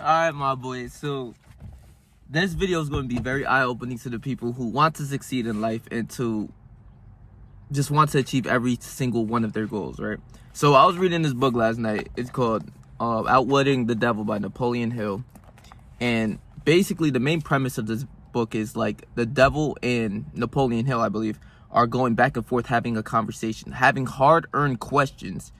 Alright, my boy. So this video is going to be very eye-opening to the people who want to succeed in life and to just want to achieve every single one of their goals, right? So I was reading this book last night. It's called Outwitting the Devil by Napoleon Hill. And basically the main premise of this book is like the devil and Napoleon Hill, I believe, are going back and forth having a conversation, having hard-earned questions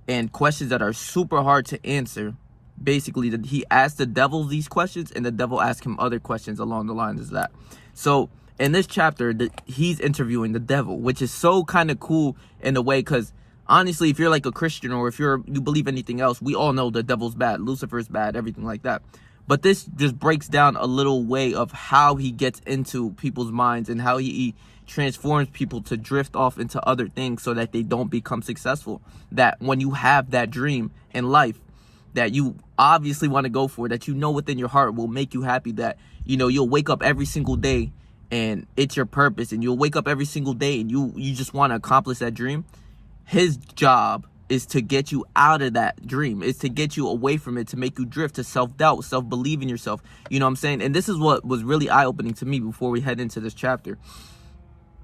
and questions that are super hard to answer. Basically, he asked the devil these questions and the devil asked him other questions along the lines of that. So in this chapter, he's interviewing the devil, which is so kind of cool in a way, because honestly, if you're like a Christian or if you believe anything else, we all know the devil's bad, Lucifer's bad, everything like that. But this just breaks down a little way of how he gets into people's minds and how he transforms people to drift off into other things so that they don't become successful. That when you have that dream in life that you obviously want to go for, that you know within your heart will make you happy, that you'll wake up every single day and it's your purpose, and you'll wake up every single day and you just want to accomplish that dream. His job is to get you out of that dream, is to get you away from it, to make you drift to self-doubt, self-believe in yourself. You know what I'm saying? And this is what was really eye-opening to me before we head into this chapter,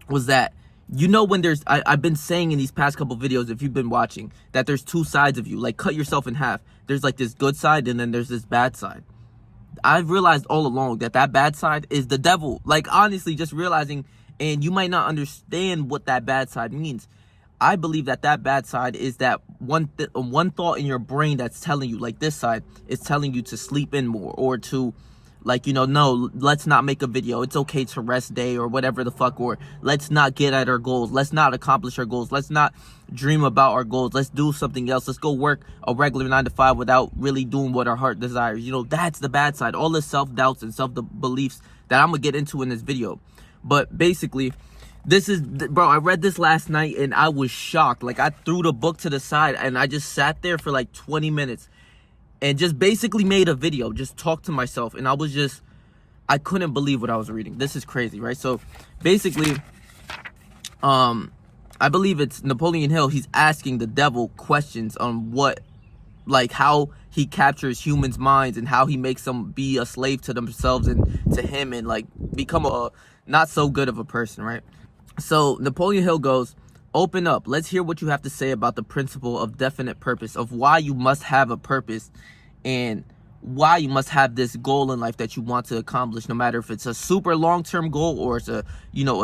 was that when there's I've been saying in these past couple videos, if you've been watching, that there's two sides of you. Like, cut yourself in half. There's like this good side and then there's this bad side. I've realized all along that bad side is the devil. Like, honestly, just realizing, and you might not understand what that bad side means. I believe that bad side is that one thought in your brain that's telling you, like this side is telling you to sleep in more, or to no, let's not make a video. It's okay to rest day, or whatever the fuck, or let's not get at our goals. Let's not accomplish our goals. Let's not dream about our goals. Let's do something else. Let's go work a regular 9-to-5 without really doing what our heart desires. That's the bad side. All the self-doubts and self-beliefs that I'm going to get into in this video. But basically, bro, I read this last night and I was shocked. Like, I threw the book to the side and I just sat there for like 20 minutes and just basically made a video, just talked to myself, and I couldn't believe what I was reading. This is crazy, right? So basically, I believe it's Napoleon Hill. He's asking the devil questions on how he captures humans' minds and how he makes them be a slave to themselves and to him, and like become a not so good of a person, right? So Napoleon Hill goes, "Open up. Let's hear what you have to say about the principle of definite purpose, of why you must have a purpose and why you must have this goal in life that you want to accomplish, no matter if it's a super long-term goal or it's a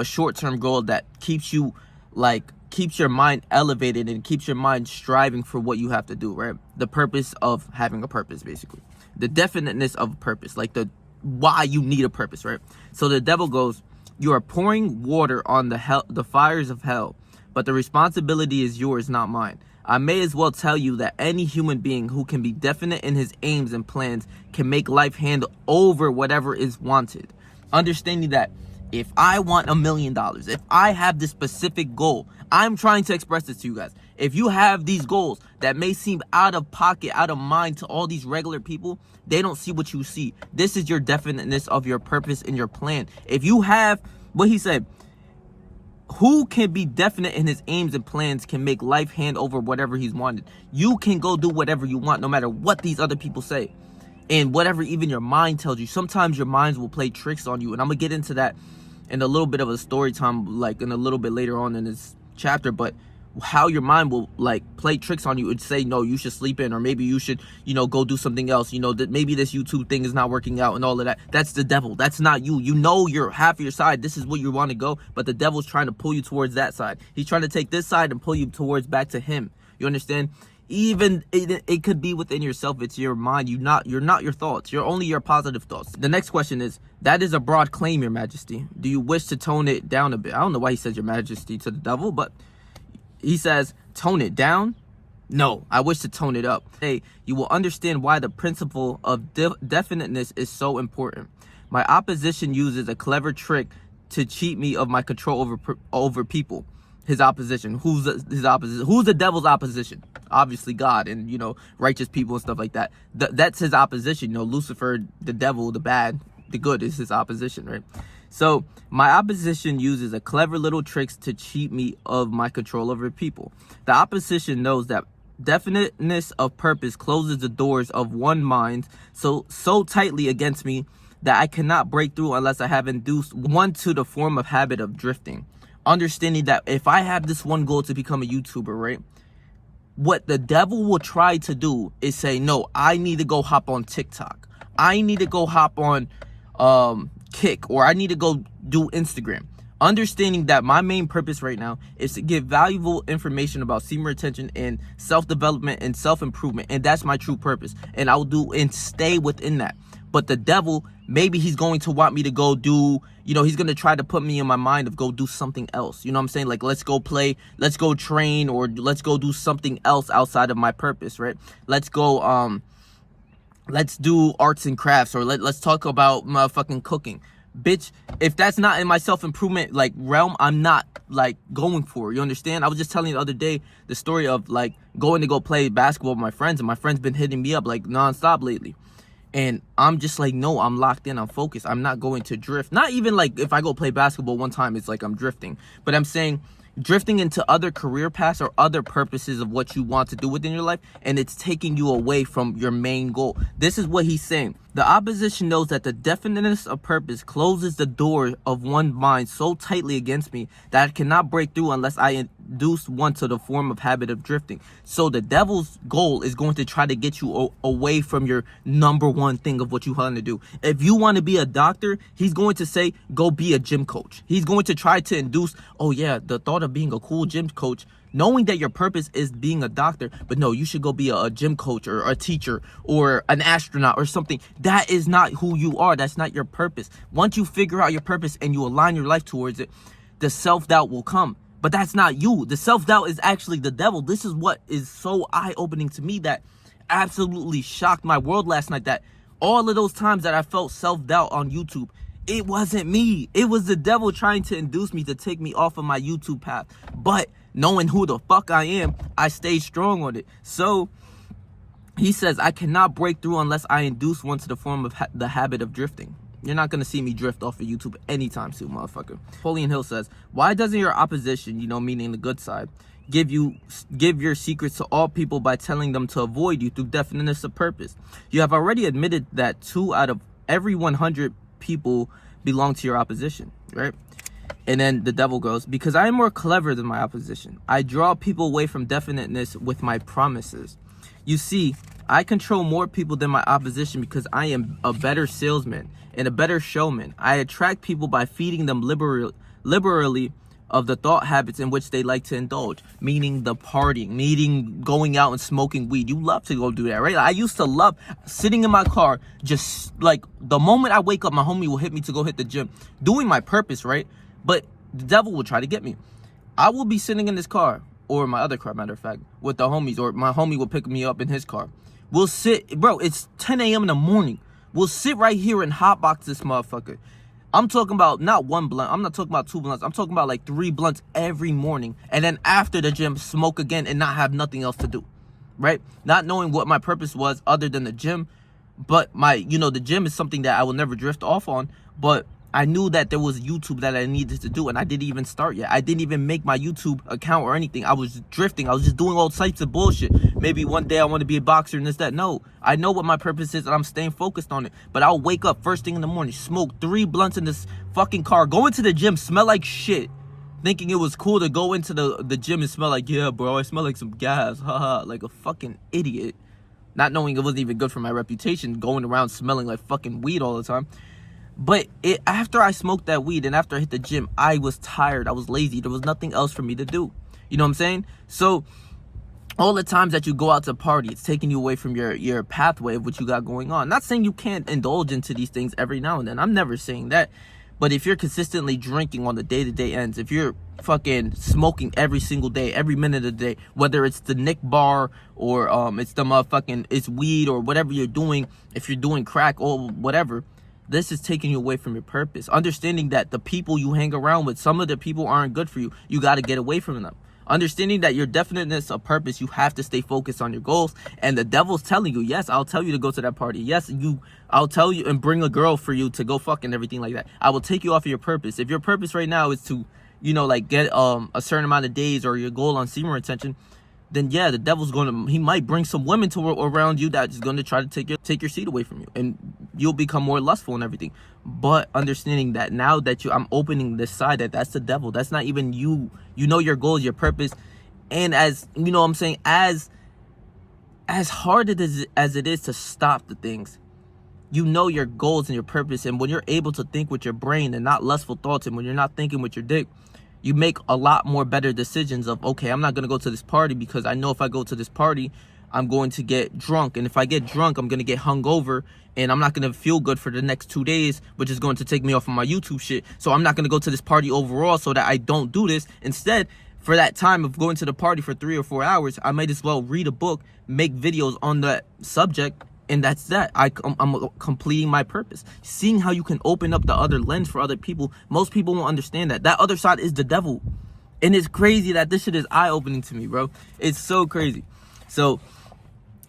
short-term goal that keeps your mind elevated and keeps your mind striving for what you have to do, right? The purpose of having a purpose, basically. The definiteness of purpose, like the why you need a purpose, right? So the devil goes, "You are pouring water on the fires of hell, but the responsibility is yours, not mine. I may as well tell you that any human being who can be definite in his aims and plans can make life hand over whatever is wanted. Understanding that if I want $1 million, if I have this specific goal, I'm trying to express this to you guys. If you have these goals that may seem out of pocket, out of mind to all these regular people, they don't see what you see. This is your definiteness of your purpose and your plan. If you have what he said, who can be definite in his aims and plans can make life hand over whatever he's wanted. You can go do whatever you want, no matter what these other people say. And whatever even your mind tells you. Sometimes your minds will play tricks on you. And I'm going to get into that in a little bit of a story time, like in a little bit later on in this chapter. But how your mind will like play tricks on you and say, no, you should sleep in, or maybe you should, go do something else. That maybe this YouTube thing is not working out and all of that. That's the devil. That's not you. You're half of your side. This is where you want to go. But the devil's trying to pull you towards that side. He's trying to take this side and pull you towards back to him. You understand? Even it could be within yourself. It's your mind. You're not your thoughts. You're only your positive thoughts. The next question is, that is a broad claim, Your Majesty. Do you wish to tone it down a bit? I don't know why he says Your Majesty to the devil, but he says, tone it down? No, I wish to tone it up. Hey, you will understand why the principle of definiteness is so important. My opposition uses a clever trick to cheat me of my control over people. His opposition. Who's his opposition? Who's the devil's opposition? Obviously God and, righteous people and stuff like that. That's his opposition. Lucifer, the devil, the bad, the good is his opposition, right? So my opposition uses a clever little tricks to cheat me of my control over people. The opposition knows that definiteness of purpose closes the doors of one mind so tightly against me that I cannot break through unless I have induced one to the form of habit of drifting. Understanding that if I have this one goal to become a YouTuber, right? What the devil will try to do is say, no, I need to go hop on TikTok. I need to go hop on Kick, or I need to go do Instagram. Understanding that my main purpose right now is to give valuable information about semen retention and self-development and self-improvement. And that's my true purpose. And I will do and stay within that. But the devil, maybe he's going to want me to go do, he's going to try to put me in my mind of go do something else. You know what I'm saying? Like, let's go play, let's go train, or let's go do something else outside of my purpose, right? Let's go, let's do arts and crafts, or let's talk about motherfucking cooking. Bitch, if that's not in my self-improvement, like, realm, I'm not, like, going for it. You understand? I was just telling you the other day the story of, like, going to go play basketball with my friends, and my friends been hitting me up, like, nonstop lately. And I'm just like, no, I'm locked in, I'm focused. I'm not going to drift. Not even like if I go play basketball one time, it's like I'm drifting. But I'm saying drifting into other career paths or other purposes of what you want to do within your life, and it's taking you away from your main goal. This is what he's saying. The opposition knows that the definiteness of purpose closes the door of one mind so tightly against me that I cannot break through unless I induce one to the form of habit of drifting. So the devil's goal is going to try to get you away from your number one thing of what you want to do. If you want to be a doctor, he's going to say, go be a gym coach. He's going to try to induce, oh yeah, the thought of being a cool gym coach, knowing that your purpose is being a doctor, but no, you should go be a gym coach or a teacher or an astronaut or something. That is not who you are. That's not your purpose. Once you figure out your purpose and you align your life towards it, the self-doubt will come. But that's not you. The self-doubt is actually the devil. This is what is so eye-opening to me that absolutely shocked my world last night, that all of those times that I felt self-doubt on YouTube, it wasn't me. It was the devil trying to induce me to take me off of my YouTube path. But knowing who the fuck I am, I stayed strong on it. So he says, I cannot break through unless I induce one to the form of the habit of drifting. You're not going to see me drift off of YouTube anytime soon, motherfucker. Napoleon Hill says, why doesn't your opposition, meaning the good side, give your secrets to all people by telling them to avoid you through definiteness of purpose? You have already admitted that 2 out of every 100 people belong to your opposition, right? And then the devil goes, because I am more clever than my opposition. I draw people away from definiteness with my promises. You see, I control more people than my opposition because I am a better salesman and a better showman. I attract people by feeding them liberally of the thought habits in which they like to indulge, meaning the partying, meaning going out and smoking weed. You love to go do that, right? I used to love sitting in my car, just like the moment I wake up, my homie will hit me to go hit the gym, doing my purpose, right? But the devil will try to get me. I will be sitting in this car, or my other car, matter of fact, with the homies, or my homie will pick me up in his car. We'll sit, bro, it's 10 a.m. in the morning. We'll sit right here and hotbox this motherfucker. I'm talking about not one blunt. I'm not talking about 2 blunts. I'm talking about like 3 blunts every morning. And then after the gym, smoke again and not have nothing else to do, right? Not knowing what my purpose was other than the gym. But the gym is something that I will never drift off on. But I knew that there was YouTube that I needed to do, and I didn't even start yet. I didn't even make my YouTube account or anything. I was drifting. I was just doing all types of bullshit. Maybe one day I want to be a boxer and this, that. No, I know what my purpose is, and I'm staying focused on it. But I'll wake up first thing in the morning, smoke 3 blunts in this fucking car, go into the gym, smell like shit, thinking it was cool to go into the gym and smell like, yeah, bro, I smell like some gas, haha, like a fucking idiot. Not knowing it wasn't even good for my reputation, going around smelling like fucking weed all the time. But after I smoked that weed and after I hit the gym, I was tired. I was lazy. There was nothing else for me to do. You know what I'm saying? So all the times that you go out to party, it's taking you away from your pathway of what you got going on. Not saying you can't indulge into these things every now and then. I'm never saying that. But if you're consistently drinking on the day-to-day ends, if you're fucking smoking every single day, every minute of the day, whether it's the Nick bar or it's the motherfucking, it's weed or whatever you're doing, if you're doing crack or whatever, this is taking you away from your purpose. Understanding that the people you hang around with, some of the people aren't good for you. You got to get away from them. Understanding that your definiteness of purpose, you have to stay focused on your goals. And the devil's telling you, yes, I'll tell you to go to that party. Yes, I'll tell you and bring a girl for you to go fuck and everything like that. I will take you off of your purpose. If your purpose right now is to, get a certain amount of days or your goal on semen retention, then yeah, the devil's he might bring some women to around you that's going to try to take your seat away from you, and you'll become more lustful and everything. But understanding that now that I'm opening this side, that's the devil. That's not even you. You know your goals, your purpose, and as you know what I'm saying, as hard as it is to stop the things, you know your goals and your purpose, and when you're able to think with your brain and not lustful thoughts, and when you're not thinking with your dick, you make a lot more better decisions of, okay, I'm not going to go to this party because I know if I go to this party, I'm going to get drunk. And if I get drunk, I'm going to get hungover, and I'm not going to feel good for the next 2 days, which is going to take me off of my YouTube shit. So I'm not going to go to this party overall so that I don't do this. Instead, for that time of going to the party for 3 or 4 hours, I might as well read a book, make videos on that subject, and that's that. I'm completing my purpose. Seeing how you can open up the other lens for other people. Most people won't understand that. That other side is the devil. And it's crazy that this shit is eye-opening to me, bro. It's so crazy. So,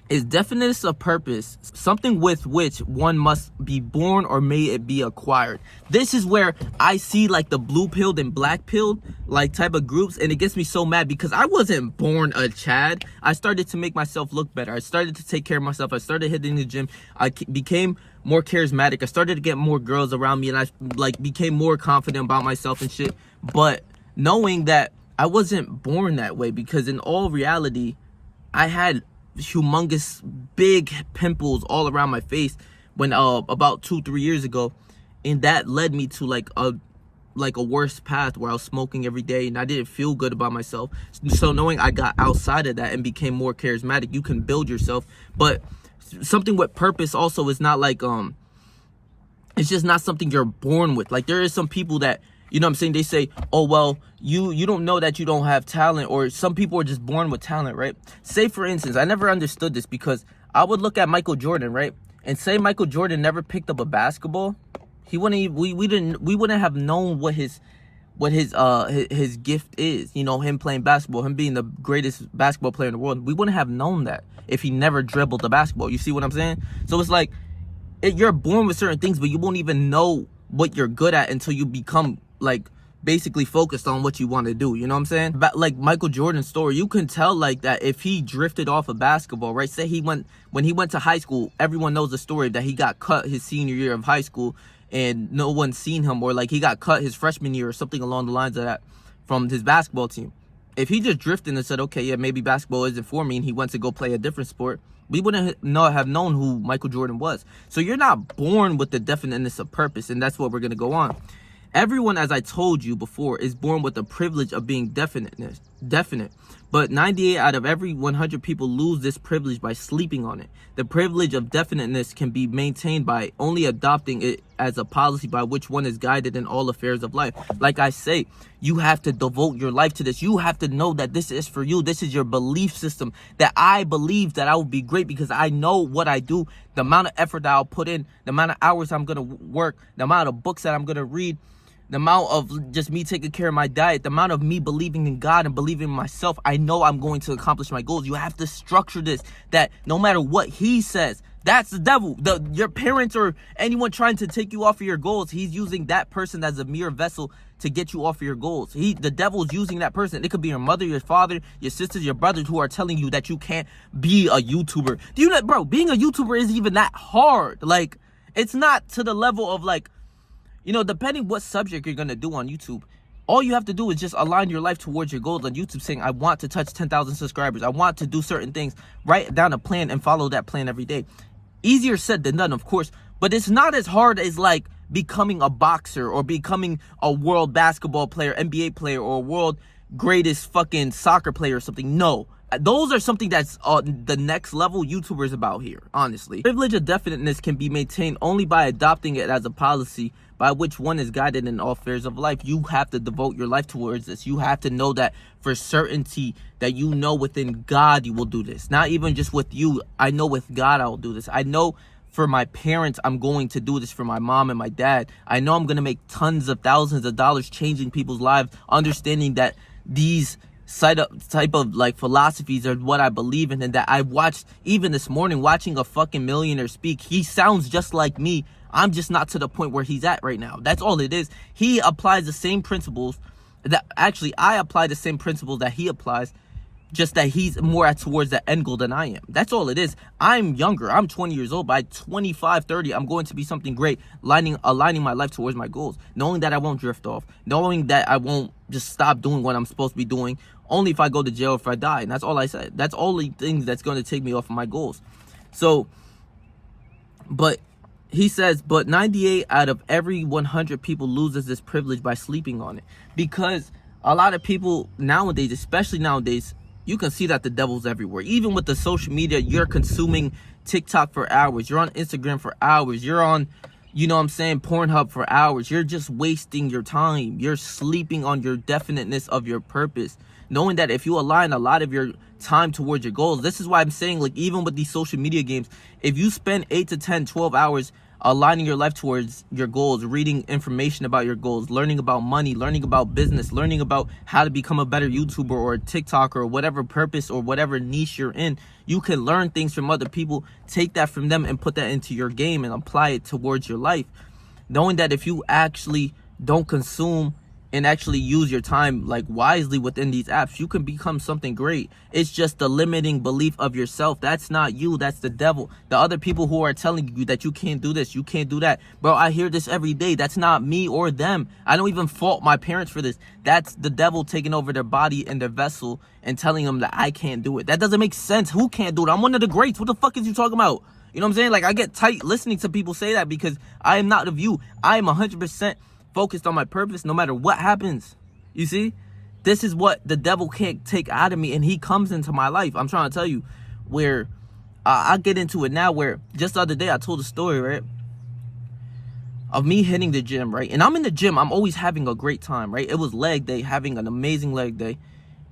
is definiteness of purpose something with which one must be born, or may it be acquired? This is where I see like the blue-pilled and black-pilled like type of groups, and it gets me so mad because I wasn't born a Chad. I started to make myself look better. I started to take care of myself. I started hitting the gym. I became more charismatic. I started to get more girls around me, and I like became more confident about myself and shit. But knowing that I wasn't born that way, because in all reality, I had humongous big pimples all around my face when about 2-3 years ago, and that led me to like a worse path where I was smoking every day and I didn't feel good about myself. So knowing I got outside of that and became more charismatic, you can build yourself. But something with purpose also is not like it's just not something you're born with. Like there is some people that, you know what I'm saying, they say, oh, well, you don't know that you don't have talent, or some people are just born with talent, right? Say, for instance, I never understood this because I would look at Michael Jordan, right? And say Michael Jordan never picked up a basketball. He wouldn't, we wouldn't have known what his gift is. You know, him playing basketball, him being the greatest basketball player in the world. We wouldn't have known that if he never dribbled the basketball. You see what I'm saying? So it's like, you're born with certain things, but you won't even know what you're good at until you become like basically focused on what you want to do. You know what I'm saying? But like Michael Jordan's story, you can tell like that if he drifted off of basketball, right? Say when he went to high school, everyone knows the story that he got cut his senior year of high school and no one's seen him, or like he got cut his freshman year or something along the lines of that from his basketball team. If he just drifted and said, okay, yeah, maybe basketball isn't for me, and he went to go play a different sport, we wouldn't have known who Michael Jordan was. So you're not born with the definiteness of purpose, and that's what we're going to go on. Everyone, as I told you before, is born with the privilege of being definite. But 98 out of every 100 people lose this privilege by sleeping on it. The privilege of definiteness can be maintained by only adopting it as a policy by which one is guided in all affairs of life. Like I say, you have to devote your life to this. You have to know that this is for you. This is your belief system, that I believe that I will be great because I know what I do, the amount of effort that I'll put in, the amount of hours I'm going to work, the amount of books that I'm going to read, the amount of just me taking care of my diet, the amount of me believing in God and believing in myself. I know I'm going to accomplish my goals. You have to structure this, that no matter what he says, that's the devil. Your parents or anyone trying to take you off of your goals, he's using that person as a mere vessel to get you off of your goals. The devil's using that person. It could be your mother, your father, your sisters, your brothers who are telling you that you can't be a YouTuber. Do you know, bro, being a YouTuber isn't even that hard. Like, it's not to the level of like, you know, depending what subject you're going to do on YouTube, all you have to do is just align your life towards your goals on YouTube, saying, I want to touch 10,000 subscribers. I want to do certain things. Write down a plan and follow that plan every day. Easier said than done, of course, but it's not as hard as like becoming a boxer or becoming a world basketball player, NBA player, or world greatest fucking soccer player or something. No. Those are something that's the next level YouTubers about here, honestly. Privilege of definiteness can be maintained only by adopting it as a policy by which one is guided in all affairs of life. You have to devote your life towards this. You have to know that for certainty, that you know within God you will do this. Not even just with you. I know with God I will do this. I know for my parents I'm going to do this, for my mom and my dad. I know I'm going to make tons of thousands of dollars changing people's lives, understanding that these type of like philosophies are what I believe in, and that I watched even this morning, watching a fucking millionaire speak. He sounds just like me. I'm just not to the point where he's at right now. That's all it is. He applies the same principles that actually I apply the same principles that he applies Just that he's more towards the end goal than I am. That's all it is. I'm younger. I'm 20 years old. By 25, 30, I'm going to be something great, aligning my life towards my goals, knowing that I won't drift off, knowing that I won't just stop doing what I'm supposed to be doing, only if I go to jail, if I die. And that's all I said. That's all the things that's going to take me off of my goals. So, but he says, but 98 out of every 100 people loses this privilege by sleeping on it. Because a lot of people nowadays, especially nowadays, you can see that the devil's everywhere. Even with the social media, you're consuming TikTok for hours. You're on Instagram for hours. You're on, you know what I'm saying, Pornhub for hours. You're just wasting your time. You're sleeping on your definiteness of your purpose. Knowing that if you align a lot of your time towards your goals, this is why I'm saying, like, even with these social media games, if you spend 8 to 10, 12 hours aligning your life towards your goals, reading information about your goals, learning about money, learning about business, learning about how to become a better YouTuber or a TikToker or whatever purpose or whatever niche you're in, you can learn things from other people, take that from them and put that into your game and apply it towards your life. Knowing that if you actually don't consume and actually use your time like wisely within these apps, you can become something great. It's just the limiting belief of yourself. That's not you, that's the devil. The other people who are telling you that you can't do this, you can't do that. Bro, I hear this every day. That's not me or them. I don't even fault my parents for this. That's the devil taking over their body and their vessel and telling them that I can't do it. That doesn't make sense. Who can't do it? I'm one of the greats. What the fuck is you talking about? You know what I'm saying? Like, I get tight listening to people say that because I am not of you. I am 100% focused on my purpose no matter what happens. You see, this is what the devil can't take out of me, and he comes into my life. I'm trying to tell you where I'll get into it now, where just the other day I told a story, right, of me hitting the gym, right? And I'm in the gym, I'm always having a great time, right? It was leg day, having an amazing leg day,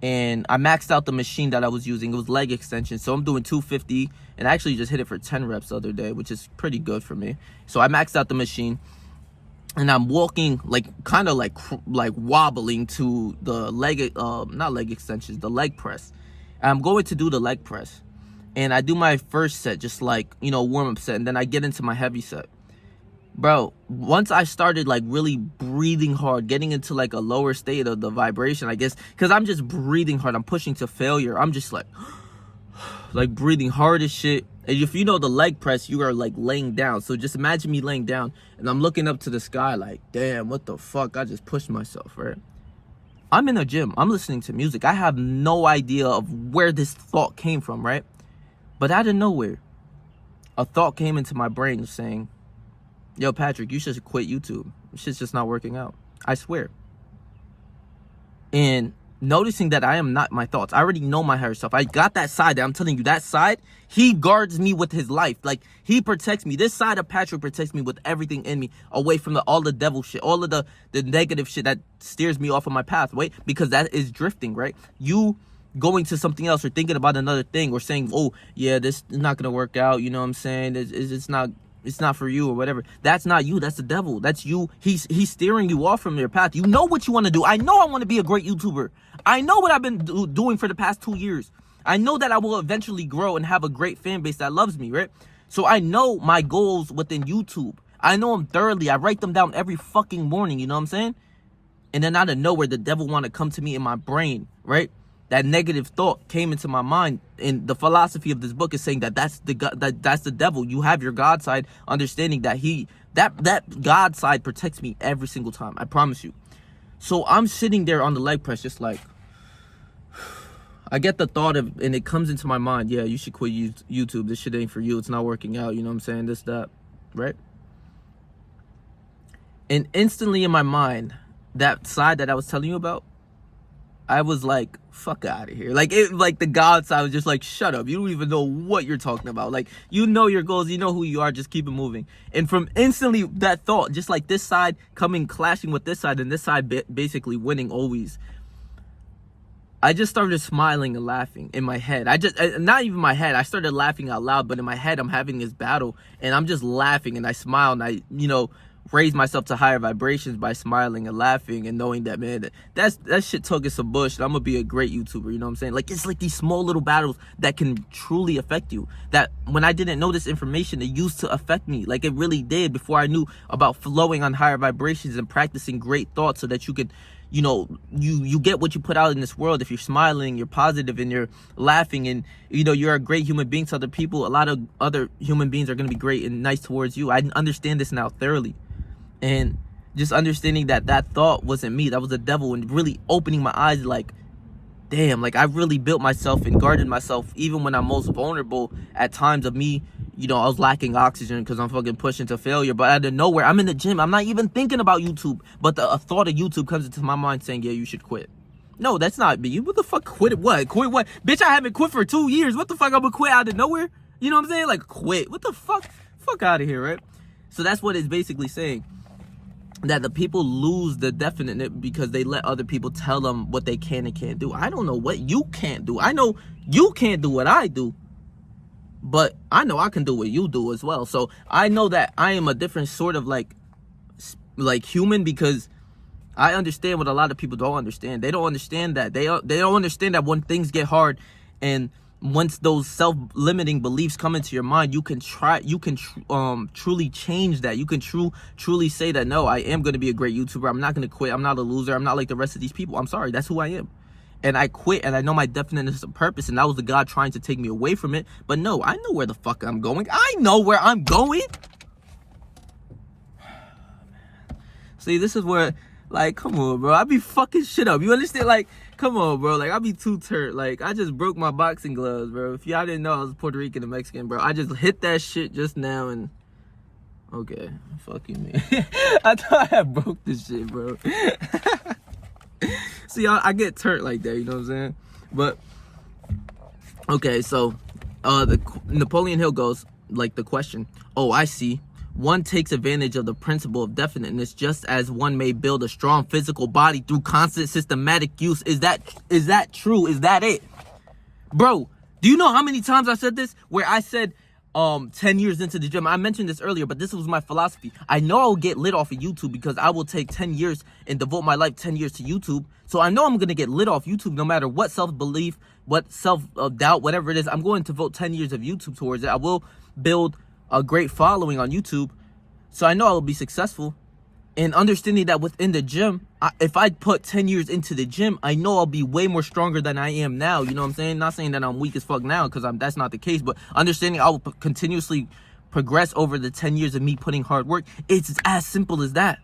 and I maxed out the machine that I was using. It was leg extension, so I'm doing 250, and I actually just hit it for 10 reps the other day, which is pretty good for me. So I maxed out the machine, and I'm walking, like, kind of like wobbling to the leg, not leg extensions, the leg press. And I'm going to do the leg press. And I do my first set, just like, you know, warm-up set. And then I get into my heavy set. Bro, once I started, like, really breathing hard, getting into, like, a lower state of the vibration, I guess, because I'm just breathing hard. I'm pushing to failure. I'm just, like breathing hard as shit. And if you know the leg press, you are like laying down. So just imagine me laying down and I'm looking up to the sky like, damn, what the fuck? I just pushed myself, right? I'm in a gym. I'm listening to music. I have no idea of where this thought came from, right? But out of nowhere, a thought came into my brain saying, yo, Patrick, you should quit YouTube. Shit's just not working out. I swear. And noticing that I am not my thoughts. I already know my higher self. I got that side that I'm telling you, that side, he guards me with his life. Like, he protects me. This side of Patrick protects me with everything in me, away from all the devil shit, all of the negative shit that steers me off of my pathway, because that is drifting, right? You going to something else or thinking about another thing or saying, oh, yeah, this is not going to work out. You know what I'm saying? It's not for you or whatever. That's not you. That's the devil. That's you. He's steering you off from your path. You know what you want to do. I know I want to be a great YouTuber. I know what I've been doing for the past 2 years. I know that I will eventually grow and have a great fan base that loves me, right? So I know my goals within YouTube. I know them thoroughly. I write them down every fucking morning. You know what I'm saying? And then out of nowhere, the devil want to come to me in my brain, right? That negative thought came into my mind, and the philosophy of this book is saying that that's the devil. You have your God side, understanding that that God side protects me every single time. I promise you. So I'm sitting there on the leg press, just like, I get the thought of, and it comes into my mind, yeah, you should quit YouTube. This shit ain't for you. It's not working out. You know what I'm saying? This, that, right? And instantly in my mind, that side that I was telling you about, I was like, fuck out of here. Like, the God side was just like, shut up. You don't even know what you're talking about. Like, you know your goals. You know who you are. Just keep it moving. And from instantly that thought, just like this side coming, clashing with this side, and this side basically winning always, I just started smiling and laughing in my head. Not even my head. I started laughing out loud, but in my head, I'm having this battle, and I'm just laughing, and I smile, and I, raise myself to higher vibrations by smiling and laughing and knowing that, man, that shit talking some bullshit. I'm gonna be a great YouTuber, you know what I'm saying? Like, it's like these small little battles that can truly affect you, that when I didn't know this information, it used to affect me. Like, it really did, before I knew about flowing on higher vibrations and practicing great thoughts so that you could, you get what you put out in this world. If you're smiling, you're positive, and you're laughing, and you're a great human being to other people, a lot of other human beings are going to be great and nice towards you. I understand this now thoroughly. And just understanding that thought wasn't me, that was the devil, and really opening my eyes, like, damn, like I really built myself and guarded myself even when I'm most vulnerable at times of me. I was lacking oxygen because I'm fucking pushing to failure. But out of nowhere, I'm in the gym. I'm not even thinking about YouTube. But a thought of YouTube comes into my mind saying, yeah, you should quit. No, that's not me. What the fuck? Quit what? Quit what? Bitch, I haven't quit for 2 years. What the fuck? I'm gonna quit out of nowhere? You know what I'm saying? Like, quit. What the fuck? Fuck out of here, right? So that's what it's basically saying. That the people lose the definite because they let other people tell them what they can and can't do. I don't know what you can't do. I know you can't do what I do, but I know I can do what you do as well. So I know that I am a different sort of like human, because I understand what a lot of people don't understand. They don't understand that. They don't understand that when things get hard, and once those self-limiting beliefs come into your mind, you can truly change that. You can truly say that, no, I am going to be a great YouTuber. I'm not going to quit. I'm not a loser. I'm not like the rest of these people. I'm sorry. That's who I am. And I quit, and I know my definiteness of purpose, and that was the God trying to take me away from it. But no, I know where the fuck I'm going. I know where I'm going. See, this is where, like, come on, bro. I be fucking shit up. You understand? Like, come on, bro. Like, I be too turnt. Like, I just broke my boxing gloves, bro. If y'all didn't know, I was Puerto Rican and Mexican, bro. I just hit that shit just now, and okay, fuck you, man. I thought I broke this shit, bro. See, I get turnt like that. You know what I'm saying? But okay, so the Napoleon Hill goes like the question. Oh, I see. One takes advantage of the principle of definiteness, just as one may build a strong physical body through constant systematic use. Is that true? Is that it? Bro, do you know how many times I said this? Where I said 10 years into the gym. I mentioned this earlier, but this was my philosophy. I know I'll get lit off of YouTube because I will take 10 years and devote my life 10 years to YouTube. So I know I'm going to get lit off YouTube no matter what self-belief, what self-doubt, whatever it is. I'm going to devote 10 years of YouTube towards it. I will build a great following on YouTube. So I know I will be successful. And understanding that within the gym, if I put 10 years into the gym, I know I'll be way more stronger than I am now. You know what I'm saying? Not saying that I'm weak as fuck now, because that's not the case. But understanding I will continuously progress over the 10 years of me putting hard work. It's as simple as that.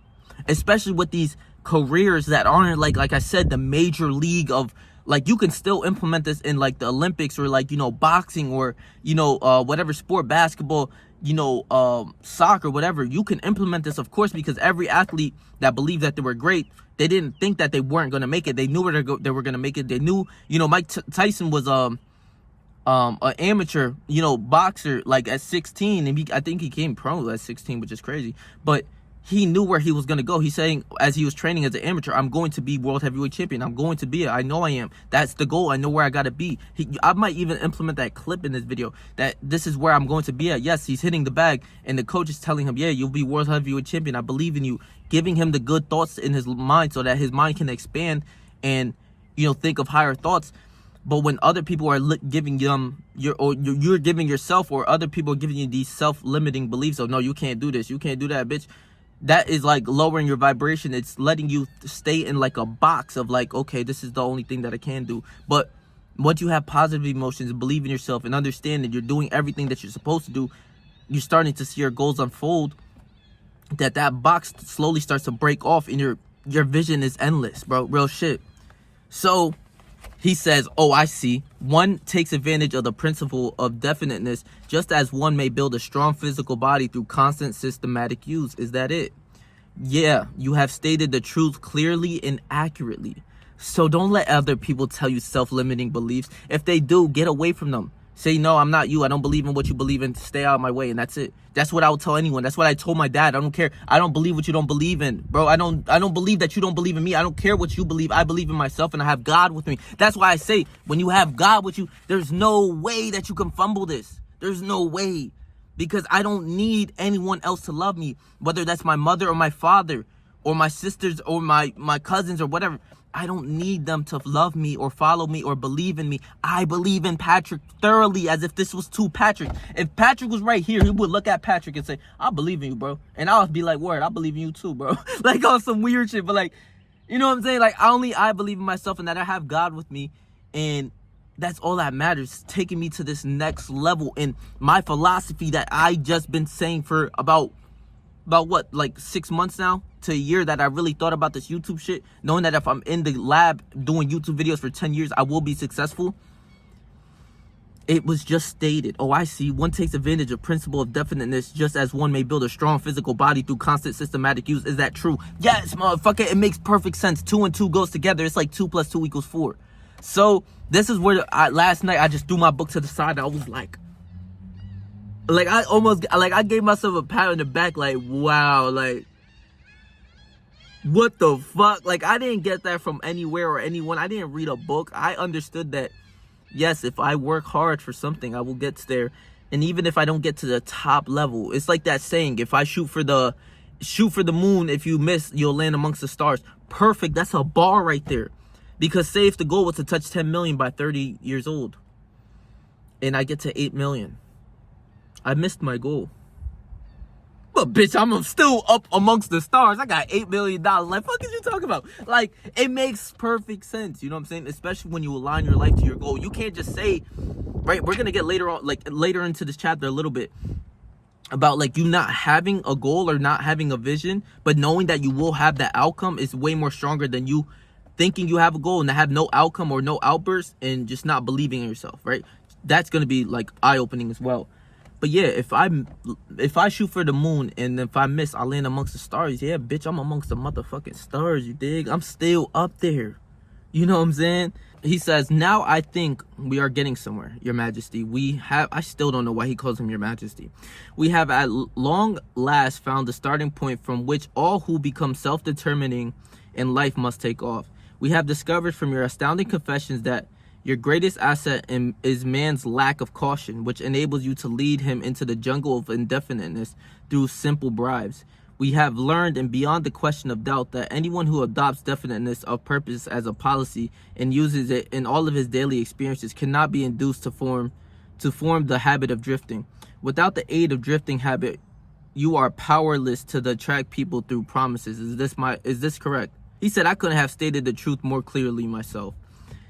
Especially with these careers that aren't like I said, the major league of, like, you can still implement this in like the Olympics or like, boxing or, whatever sport, basketball, soccer, whatever. You can implement this, of course, because every athlete that believed that they were great, they didn't think that they weren't going to make it. They knew they were going to make it. They knew, Mike Tyson was an amateur, boxer, like at 16, and I think he came pro at 16, which is crazy. But he knew where he was going to go. He's saying, as he was training as an amateur, I'm going to be world heavyweight champion. I'm going to be it. I know I am. That's the goal. I know where I got to be. I might even implement that clip in this video, that this is where I'm going to be at. Yes, he's hitting the bag, and the coach is telling him, yeah, you'll be world heavyweight champion. I believe in you. Giving him the good thoughts in his mind so that his mind can expand and, think of higher thoughts. But when other people are giving you're giving yourself, or other people are giving you these self-limiting beliefs of, no, you can't do this, you can't do that, bitch. That is like lowering your vibration. It's letting you stay in like a box of like, okay, this is the only thing that I can do. But once you have positive emotions, believe in yourself, and understand that you're doing everything that you're supposed to do, you're starting to see your goals unfold. That box slowly starts to break off, and your vision is endless, bro. Real shit. So he says, oh, I see. One takes advantage of the principle of definiteness, just as one may build a strong physical body through constant systematic use. Is that it? Yeah, you have stated the truth clearly and accurately. So don't let other people tell you self-limiting beliefs. If they do, get away from them. Say, no, I'm not you. I don't believe in what you believe in. Stay out of my way. And that's it. That's what I would tell anyone. That's what I told my dad. I don't care. I don't believe what you don't believe in, bro. I don't believe that you don't believe in me. I don't care what you believe. I believe in myself, and I have God with me. That's why I say, when you have God with you, there's no way that you can fumble this. There's no way. Because I don't need anyone else to love me, whether that's my mother or my father or my sisters or my cousins or whatever. I don't need them to love me or follow me or believe in me. I believe in Patrick thoroughly, as if this was to Patrick. If Patrick was right here, he would look at Patrick and say, I believe in you, bro. And I would be like, word, I believe in you too, bro. Like on some weird shit. But like, You know what I'm saying? Like, I believe in myself and that I have God with me. And that's all that matters. Taking me to this next level. And my philosophy that I just been saying for about what, like 6 months now to a year, that I really thought about this YouTube shit, knowing that if I'm in the lab doing YouTube videos for 10 years, I will be successful. It was just stated. Oh, I see. One takes advantage of principle of definiteness, just as one may build a strong physical body through constant systematic use. Is that true? Yes, motherfucker. It makes perfect sense. 2 and 2 goes together. It's like 2 + 2 = 4. So this is where last night I just threw my book to the side. I was like I gave myself a pat on the back. Like, wow. Like, what the fuck? Like, I didn't get that from anywhere or anyone. I didn't read a book. I understood that, yes, if I work hard for something, I will get there. And even if I don't get to the top level, it's like that saying, if I shoot for the moon, if you miss, you'll land amongst the stars. Perfect. That's a bar right there. Because say if the goal was to touch 10 million by 30 years old, and I get to 8 million, I missed my goal. But bitch, I'm still up amongst the stars. I got $8 million. Like, fuck is you talking about? Like, it makes perfect sense. You know what I'm saying? Especially when you align your life to your goal. You can't just say, right? We're gonna get later on, like later into this chapter a little bit, about like you not having a goal or not having a vision, but knowing that you will have that outcome is way more stronger than you thinking you have a goal and to have no outcome or no outburst and just not believing in yourself, right? That's gonna be like eye-opening as well. But yeah, if I shoot for the moon and if I miss, I land amongst the stars. Yeah, bitch, I'm amongst the motherfucking stars, you dig? I'm still up there. You know what I'm saying? He says, now I think we are getting somewhere, Your Majesty. I still don't know why he calls him Your Majesty. We have at long last found the starting point from which all who become self-determining in life must take off. We have discovered from your astounding confessions that your greatest asset is man's lack of caution, which enables you to lead him into the jungle of indefiniteness through simple bribes. We have learned, and beyond the question of doubt, that anyone who adopts definiteness of purpose as a policy and uses it in all of his daily experiences cannot be induced to form the habit of drifting. Without the aid of drifting habit, you are powerless to attract people through promises. Is this correct? He said, I couldn't have stated the truth more clearly myself.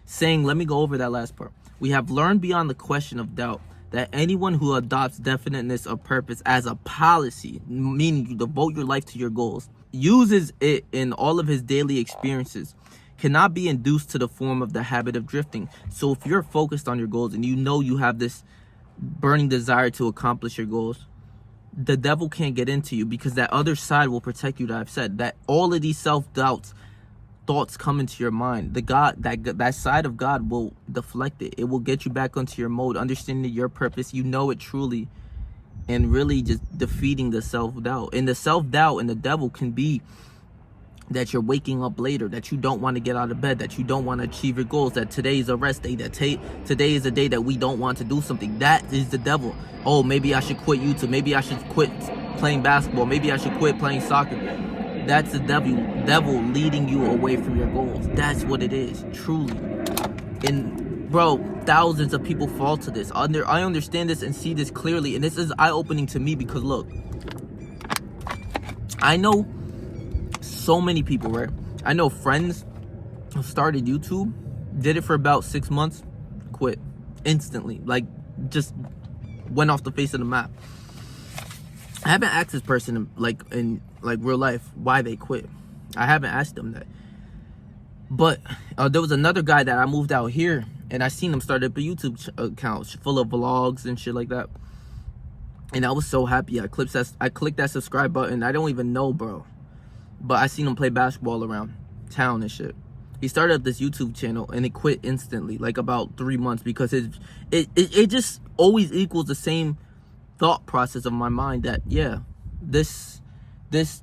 Saying, let me go over that last part. We have learned beyond the question of doubt that anyone who adopts definiteness of purpose as a policy, meaning you devote your life to your goals, uses it in all of his daily experiences, cannot be induced to the form of the habit of drifting. So if you're focused on your goals and you know you have this burning desire to accomplish your goals, the devil can't get into you, because that other side will protect you. That I've said that all of these self-doubts, thoughts come into your mind, that side of God will deflect it. It will get you back onto your mode, understanding your purpose, you know it truly, and really just defeating the self-doubt. And the self-doubt and the devil can be that you're waking up later, that you don't want to get out of bed, that you don't want to achieve your goals, that today is a rest day, that today is a day that we don't want to do something. That is the devil. Oh, maybe I should quit YouTube, maybe I should quit playing basketball, maybe I should quit playing soccer. That's the devil leading you away from your goals. That's what it is, truly. And bro, thousands of people fall to this. I understand this and see this clearly, and this is eye-opening to me, because look, I know so many people, right? I know friends who started YouTube, did it for about 6 months, quit instantly, like just went off the face of the map. I haven't asked this person in real life why they quit. I haven't asked them that. But there was another guy that I moved out here, and I seen him start up a YouTube account full of vlogs and shit like that. And I was so happy. I clicked that subscribe button. I don't even know, bro. But I seen him play basketball around town and shit. He started up this YouTube channel and it quit instantly, like about 3 months, because it just always equals the same thought process of my mind that, yeah, this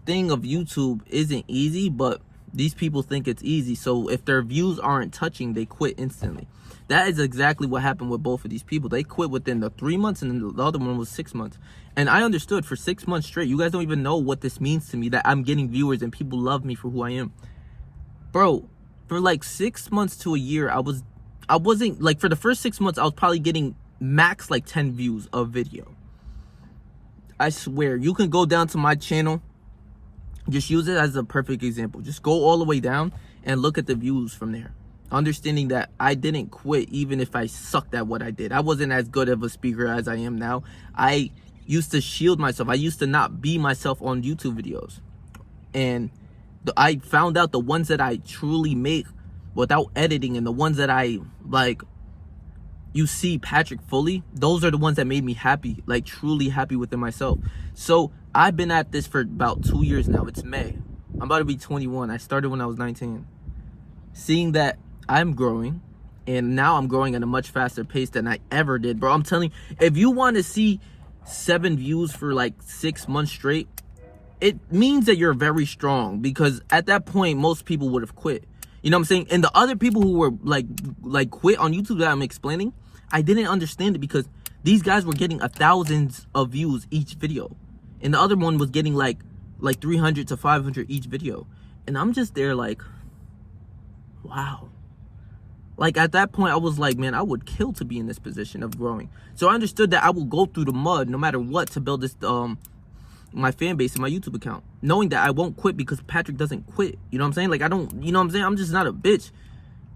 thing of YouTube isn't easy, but these people think it's easy. So if their views aren't touching, they quit instantly. That is exactly what happened with both of these people. They quit within the 3 months, and then the other one was 6 months. And I understood for 6 months straight. You guys don't even know what this means to me, that I'm getting viewers and people love me for who I am. Bro, for like 6 months to a year, I wasn't like, for the first 6 months, I was probably getting max like 10 views a video. I swear, you can go down to my channel Just use it as a perfect example. Just go all the way down and look at the views from there. Understanding that I didn't quit even if I sucked at what I did. I wasn't as good of a speaker as I am now. I used to shield myself. I used to not be myself on YouTube videos. And I found out the ones that I truly make without editing, and the ones that I like, you see Patrick fully, those are the ones that made me happy, like truly happy within myself. So I've been at this for about 2 years now. It's May. I'm about to be 21. I started when I was 19. Seeing that I'm growing, and now I'm growing at a much faster pace than I ever did, bro. I'm telling you, if you want to see 7 views for like 6 months straight, it means that you're very strong, because at that point, most people would have quit. You know what I'm saying? And the other people who were like quit on YouTube that I'm explaining, I didn't understand it, because these guys were getting thousands of views each video, and the other one was getting like 300 to 500 each video. And I'm just there like, wow. Like at that point, I was like, man, I would kill to be in this position of growing. So I understood that I will go through the mud no matter what to build this my fan base and my YouTube account, knowing that I won't quit, because Patrick doesn't quit. You know what I'm saying? Like, I don't, you know what I'm saying? I'm just not a bitch,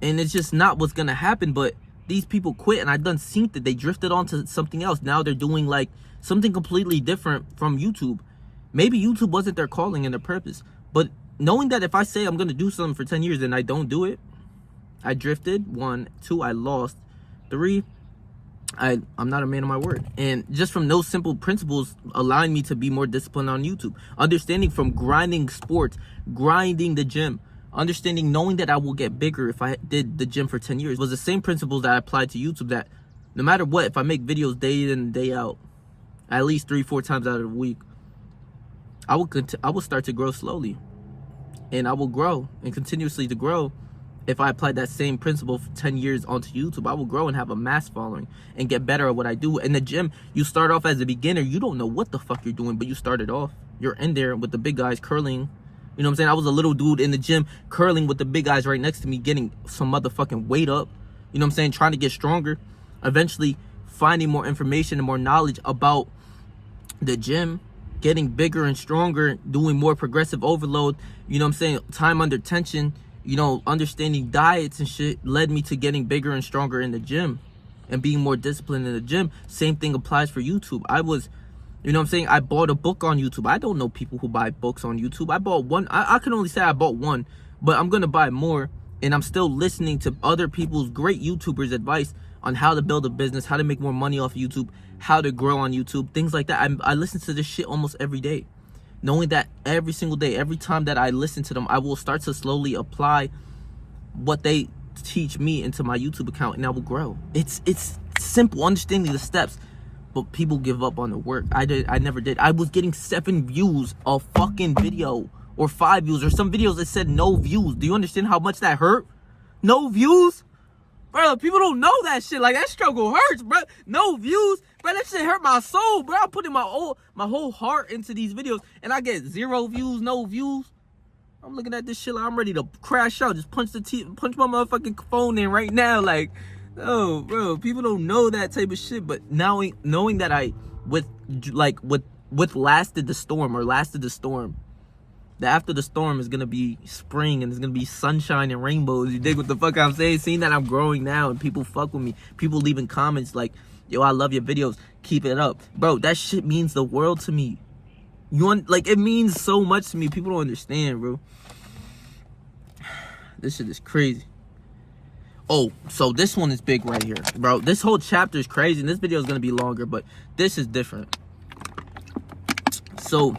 and it's just not what's gonna happen. But these people quit, and I done seen that they drifted onto something else. Now they're doing like something completely different from YouTube. Maybe YouTube wasn't their calling and their purpose, but knowing that if I say I'm gonna do something for 10 years and I don't do it, I drifted. 1, 2, I lost. 3, I'm not a man of my word. And just from those simple principles allowing me to be more disciplined on YouTube, understanding from grinding sports, grinding the gym, understanding, knowing that I will get bigger if I did the gym for 10 years, was the same principles that I applied to YouTube, that no matter what, if I make videos day in and day out, at least 3-4 times out of the week, I will start to grow slowly, and I will grow and continuously to grow. If I applied that same principle for 10 years onto YouTube, I will grow and have a mass following and get better at what I do. In the gym, you start off as a beginner. You don't know what the fuck you're doing, but you started off. You're in there with the big guys curling. You know what I'm saying? I was a little dude in the gym curling with the big guys right next to me, getting some motherfucking weight up. You know what I'm saying? Trying to get stronger. Eventually finding more information and more knowledge about the gym, getting bigger and stronger, doing more progressive overload. You know what I'm saying? Time under tension. You know, understanding diets and shit led me to getting bigger and stronger in the gym and being more disciplined in the gym. Same thing applies for YouTube. I was, you know what I'm saying? I bought a book on YouTube. I don't know people who buy books on YouTube. I bought one. I can only say I bought one, but I'm going to buy more. And I'm still listening to other people's great YouTubers' advice on how to build a business, how to make more money off of YouTube, how to grow on YouTube, things like that. I listen to this shit almost every day, knowing that every single day, every time that I listen to them, I will start to slowly apply what they teach me into my YouTube account, and I will grow. It's simple, understanding the steps, but people give up on the work. I never did. I was getting 7 views a fucking video, or 5 views, or some videos that said no views. Do you understand how much that hurt? No views? Bro, people don't know that shit. Like, that struggle hurts, bro. No views. Bro, that shit hurt my soul, bro. I'm putting my whole heart into these videos, and I get 0 views, no views. I'm looking at this shit like I'm ready to crash out. Just punch my motherfucking phone in right now. Like, oh, bro, people don't know that type of shit. But now, knowing that I lasted the storm, that after the storm is gonna be spring, and it's gonna be sunshine and rainbows. You dig what the fuck I'm saying? Seeing that I'm growing now, and people fuck with me, people leaving comments like, yo, I love your videos, keep it up, bro. That shit means the world to me. It means so much to me. People don't understand, bro. This shit is crazy. Oh, so this one is big right here, bro. This whole chapter is crazy, and this video is gonna be longer, but this is different. So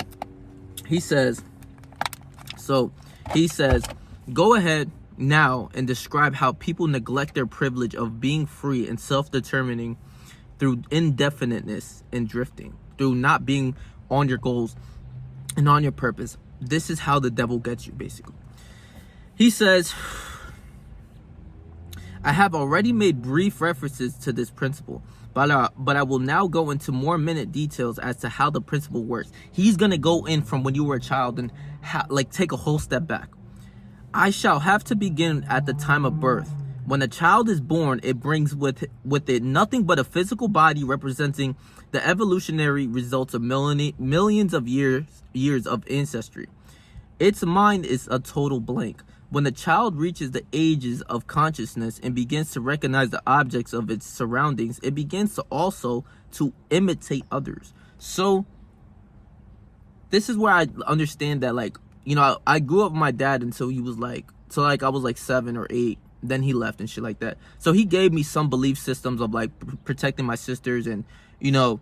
he says, go ahead now and describe how people neglect their privilege of being free and self-determining through indefiniteness and drifting, through not being on your goals and on your purpose. This is how the devil gets you, basically. He says, I have already made brief references to this principle, but I will now go into more minute details as to how the principle works. He's going to go in from when you were a child and take a whole step back. I shall have to begin at the time of birth. When a child is born, it brings with it nothing but a physical body representing the evolutionary results of millions of years of ancestry. Its mind is a total blank. When the child reaches the ages of consciousness and begins to recognize the objects of its surroundings, it begins to also to imitate others. So this is where I understand that, like, you know, I grew up with my dad until he was like, so like I was like 7 or 8. Then he left and shit like that. So he gave me some belief systems of like protecting my sisters, and you know,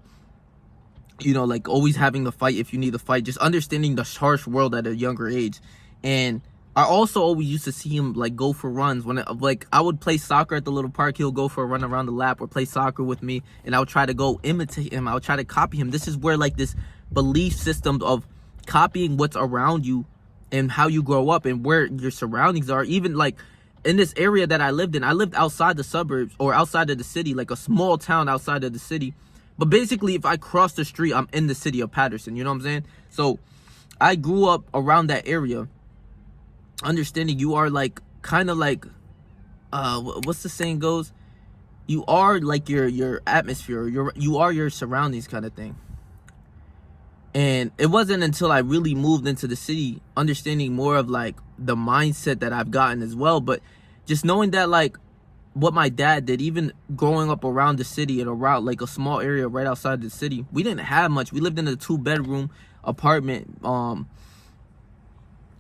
like always having to fight if you need to fight, just understanding the harsh world at a younger age. And I also always used to see him like go for runs when I would play soccer at the little park. He'll go for a run around the lap or play soccer with me, and I would try to go imitate him. I would try to copy him. This is where like this belief system of copying what's around you and how you grow up and where your surroundings are. Even like in this area that I lived in, I lived outside the suburbs or outside of the city, like a small town outside of the city. But basically, if I cross the street, I'm in the city of Patterson. You know what I'm saying? So I grew up around that area, understanding you are like kind of like, what's the saying goes? You are like your atmosphere. You are your surroundings, kind of thing. And it wasn't until I really moved into the city, understanding more of like the mindset that I've gotten as well. But just knowing that like what my dad did, even growing up around the city and around like a small area right outside the city, we didn't have much. We lived in a 2-bedroom apartment,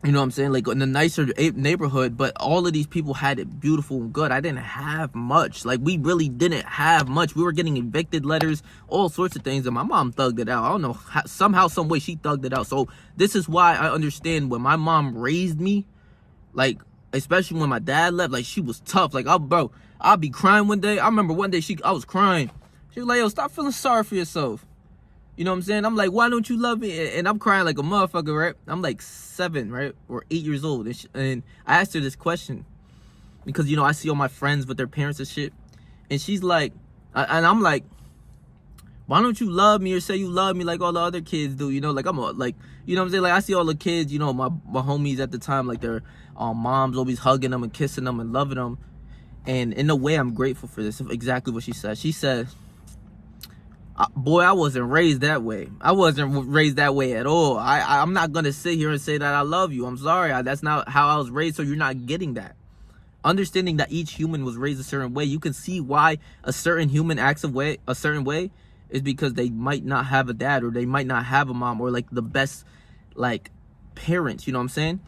you know what I'm saying, like in a nicer neighborhood, but all of these people had it beautiful and good. I didn't have much. Like, we really didn't have much. We were getting evicted letters, all sorts of things, and my mom thugged it out. I don't know, somehow, some way she thugged it out. So this is why I understand when my mom raised me, like, especially when my dad left, like, she was tough. Like, I'll be crying one day. I remember one day I was crying. She was like, yo, stop feeling sorry for yourself. You know what I'm saying? I'm like, why don't you love me? And I'm crying like a motherfucker, right? I'm like 7, right? Or 8 years old. And I asked her this question because, you know, I see all my friends with their parents and shit. And she's like, and I'm like, why don't you love me or say you love me like all the other kids do? You know, like like, you know what I'm saying? Like, I see all the kids, you know, my homies at the time, like their moms always hugging them and kissing them and loving them. And in a way, I'm grateful for this. Exactly what she said. She said, boy, I wasn't raised that way. I wasn't raised that way at all. I'm not going to sit here and say that I love you. I'm sorry. That's not how I was raised, so you're not getting that. Understanding that each human was raised a certain way, you can see why a certain human acts a certain way is because they might not have a dad, or they might not have a mom, or like the best like parents, you know what I'm saying?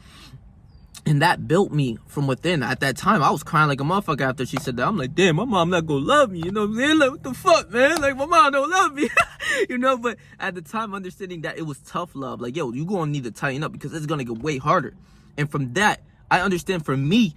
And that built me from within. At that time, I was crying like a motherfucker after she said that. I'm like, damn, my mom not gonna love me. You know what I'm saying? Like, what the fuck, man? Like, my mom don't love me. You know, but at the time, understanding that it was tough love. Like, yo, you gonna need to tighten up because it's gonna get way harder. And from that, I understand for me,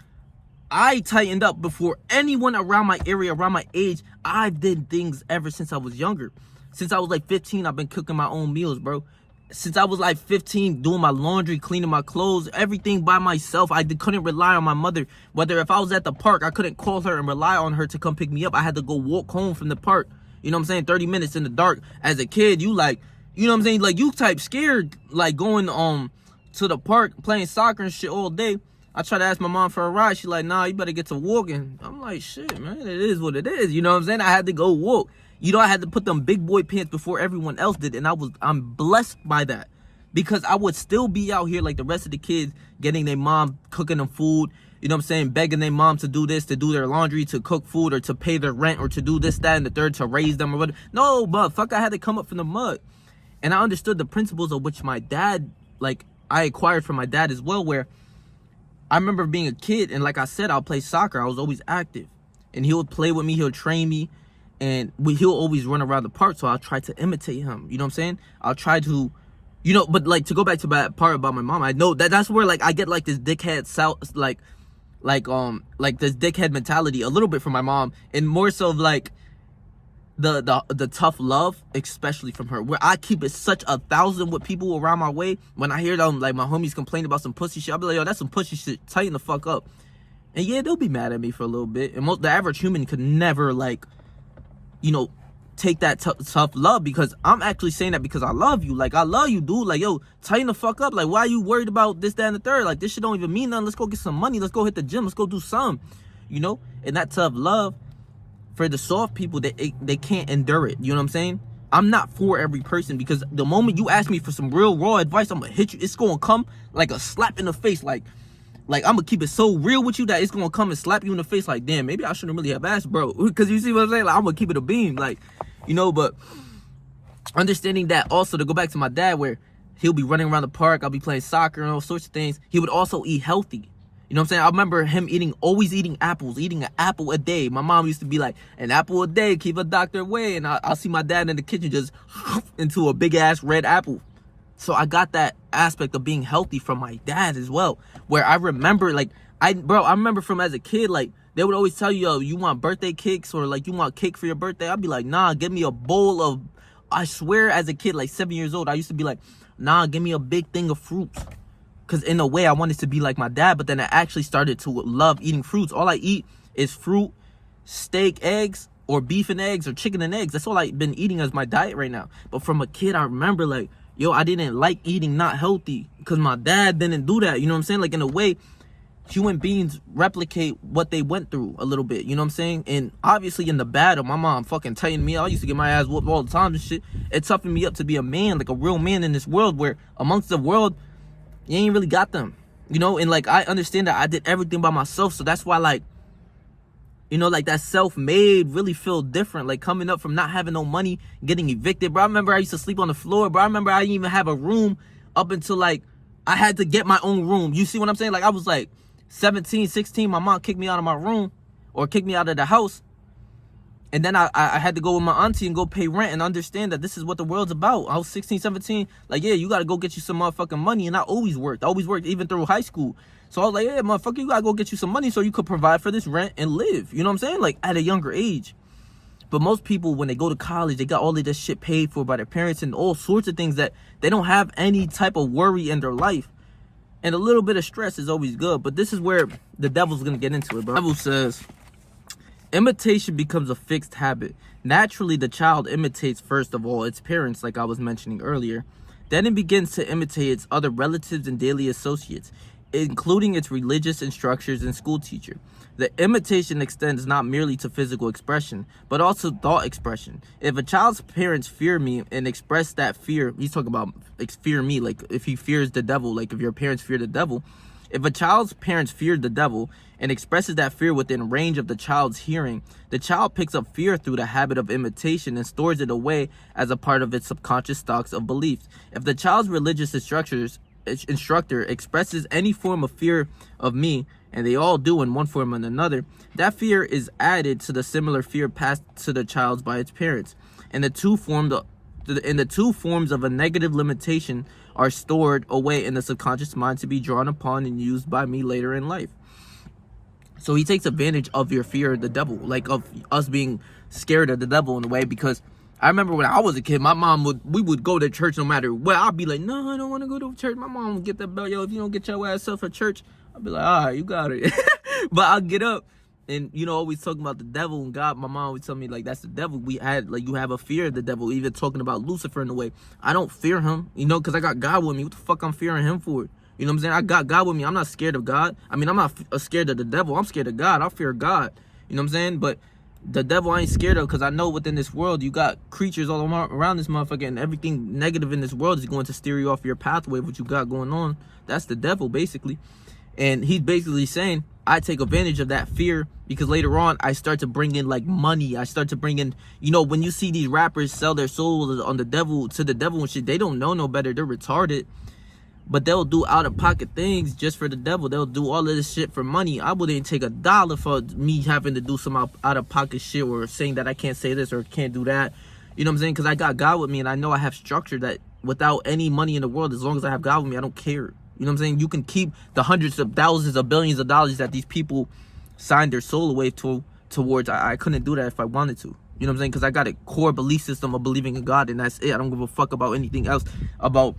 I tightened up before anyone around my area, around my age. I did things ever since I was younger. Since I was like 15, I've been cooking my own meals, bro. Since I was like 15, doing my laundry, cleaning my clothes, everything by myself. I couldn't rely on my mother. Whether if I was at the park, I couldn't call her and rely on her to come pick me up. I had to go walk home from the park. You know what I'm saying? 30 minutes in the dark. As a kid, you like, you know what I'm saying? Like, you type scared, like going to the park, playing soccer and shit all day. I try to ask my mom for a ride. She's like, nah, you better get to walking. I'm like, shit, man, it is what it is. You know what I'm saying? I had to go walk. You know, I had to put them big boy pants before everyone else did. And I'm blessed by that, because I would still be out here like the rest of the kids, getting their mom cooking them food. You know what I'm saying? Begging their mom to do this, to do their laundry, to cook food, or to pay their rent, or to do this, that, and the third, to raise them or whatever. No, motherfucker, I had to come up from the mud. And I understood the principles of which my dad, like, I acquired from my dad as well, where I remember being a kid, and like I said, I'll play soccer. I was always active. And he would play with me, he'll train me, and he'll always run around the park, so I'll try to imitate him. You know what I'm saying? I'll try to, you know, but like, to go back to that part about my mom, I know that's where like I get like this dickhead like this dickhead mentality a little bit from my mom, and more so of like the tough love, especially from her, where I keep it such 1,000 with people around my way. When I hear them, like my homies complain about some pussy shit, I'll be like, yo, that's some pussy shit, tighten the fuck up. And yeah, they'll be mad at me for a little bit, and the average human could never, like, you know, take that tough love, because I'm actually saying that because I love you. Like, I love you, dude. Like, yo, tighten the fuck up. Like, why are you worried about this, that, and the third? Like, this shit don't even mean nothing. Let's go get some money. Let's go hit the gym. Let's go do some, you know? And that tough love, for the soft people, they can't endure it. You know what I'm saying? I'm not for every person, because the moment you ask me for some real raw advice, I'm gonna hit you. It's gonna come like a slap in the face. Like I'm gonna keep it so real with you that it's gonna come and slap you in the face. Like, damn, maybe I shouldn't really have asked, bro. Because you see what I'm saying? Like, I'm gonna keep it a beam. Like, you know, but understanding that also, to go back to my dad, where he'll be running around the park, I'll be playing soccer and all sorts of things. He would also eat healthy. You know what I'm saying? I remember him always eating apples, eating an apple a day. My mom used to be like, an apple a day, keep a doctor away. And I'll see my dad in the kitchen just into a big ass red apple. So I got that aspect of being healthy from my dad as well. Where I remember, like, I remember from as a kid, like, they would always tell you, yo, you want birthday cakes, or like you want cake for your birthday? I'd be like, nah, give me a bowl of, I swear as a kid, like 7 years old, I used to be like, nah, give me a big thing of fruits. Because in a way, I wanted to be like my dad, but then I actually started to love eating fruits. All I eat is fruit, steak, eggs, or beef and eggs, or chicken and eggs. That's all I've been eating as my diet right now. But from a kid, I remember, like, yo, I didn't like eating not healthy because my dad didn't do that. You know what I'm saying? Like, in a way, human beings replicate what they went through a little bit. You know what I'm saying? And obviously in the battle, my mom fucking telling me, I used to get my ass whooped all the time and shit. It toughened me up to be a man, like a real man in this world, where amongst the world, you ain't really got them, you know? And like, I understand that I did everything by myself. So that's why, like, you know, like, that self-made really feel different. Like, coming up from not having no money, getting evicted, bro. I remember I used to sleep on the floor, bro. I remember I didn't even have a room up until, like, I had to get my own room. You see what I'm saying? Like, I was like 17, 16. My mom kicked me out of my room, or kicked me out of the house. And then I had to go with my auntie and go pay rent and understand that this is what the world's about. I was 16, 17. Like, yeah, you got to go get you some motherfucking money. And I always worked. even through high school. So I was like, yeah, motherfucker, you got to go get you some money so you could provide for this rent and live. You know what I'm saying? Like, at a younger age. But most people, when they go to college, they got all of this shit paid for by their parents and all sorts of things that they don't have any type of worry in their life. And a little bit of stress is always good. But this is where the devil's going to get into it, bro. The devil says, imitation becomes a fixed habit. Naturally, the child imitates, first of all, its parents, like I was mentioning earlier. Then it begins to imitate its other relatives and daily associates, including its religious instructors and school teacher. The imitation extends not merely to physical expression, but also thought expression. If a child's parents fear me and express that fear, he's talking about fear me, like if he fears the devil, like if your parents fear the devil. If a child's parents fear the devil and expresses that fear within range of the child's hearing, the child picks up fear through the habit of imitation and stores it away as a part of its subconscious stocks of beliefs. If the child's religious instructor expresses any form of fear of me, and they all do in one form or another, that fear is added to the similar fear passed to the child by its parents. And the two forms of a negative limitation are stored away in the subconscious mind to be drawn upon and used by me later in life. So he takes advantage of your fear of the devil, like of us being scared of the devil in a way, because I remember when I was a kid, my mom we would go to church no matter what. I'd be like, no, I don't want to go to church. My mom would get that belt. Yo, if you don't get your ass up for church, I'd be like, all right, you got it. But I'll get up and, you know, always talking about the devil and God. My mom would tell me, like, that's the devil. We had, like, you have a fear of the devil, even talking about Lucifer in a way. I don't fear him, you know, because I got God with me. What the fuck I'm fearing him for? You know what I'm saying? I got God with me. I'm not scared of God. I mean, I'm not scared of the devil. I'm scared of God. I fear God. You know what I'm saying? But the devil I ain't scared of, because I know within this world you got creatures all around this motherfucker, and everything negative in this world is going to steer you off your pathway of what you got going on. That's the devil, basically. And he's basically saying, I take advantage of that fear, because later on I start to bring in, like, money. I start to bring in, you know, when you see these rappers sell their souls on the devil, to the devil and shit, they don't know no better. They're retarded. But they'll do out-of-pocket things just for the devil. They'll do all of this shit for money. I wouldn't take $1 for me having to do some out-of-pocket shit, or saying that I can't say this or can't do that. You know what I'm saying? Because I got God with me, and I know I have structure that without any money in the world, as long as I have God with me, I don't care. You know what I'm saying? You can keep the hundreds of thousands of billions of dollars that these people signed their soul away towards. I couldn't do that if I wanted to. You know what I'm saying? Because I got a core belief system of believing in God, and that's it. I don't give a fuck about anything else, about,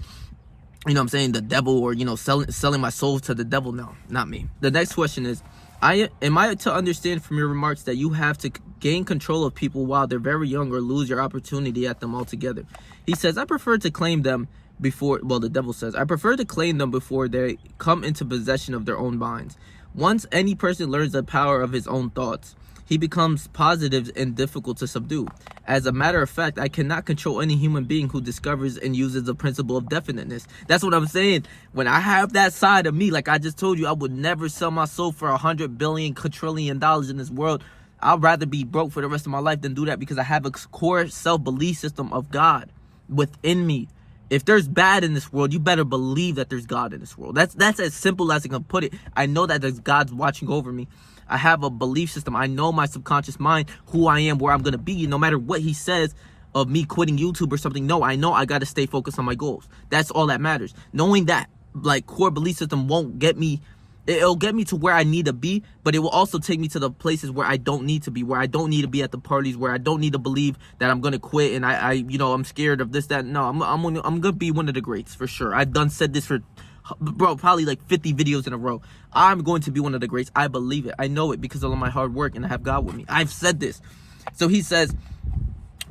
you know what I'm saying, the devil, or, you know, selling my soul to the devil. No, not me. The next question is, am I to understand from your remarks that you have to gain control of people while they're very young, or lose your opportunity at them altogether? He says, I prefer to claim them before, well, the devil says, I prefer to claim them before they come into possession of their own minds. Once any person learns the power of his own thoughts, he becomes positive and difficult to subdue. As a matter of fact, I cannot control any human being who discovers and uses the principle of definiteness. That's what I'm saying. When I have that side of me, like I just told you, I would never sell my soul for $100 billion, quadrillion dollars in this world. I'd rather be broke for the rest of my life than do that, because I have a core self-belief system of God within me. If there's bad in this world, you better believe that there's God in this world. That's as simple as I can put it. I know that there's God's watching over me. I have a belief system. I know my subconscious mind, who I am, where I'm going to be. No matter what he says of me quitting YouTube or something, no, I know I got to stay focused on my goals. That's all that matters. Knowing that, like, core belief system won't get me, it'll get me to where I need to be, but it will also take me to the places where I don't need to be, where I don't need to be at the parties, where I don't need to believe that I'm going to quit and I'm scared of this, that. No, I'm going to be one of the greats for sure. I've said this for, bro, probably like 50 videos in a row. I'm going to be one of the greats. I believe it. I know it because of all my hard work, and I have God with me. I've said this. So he says,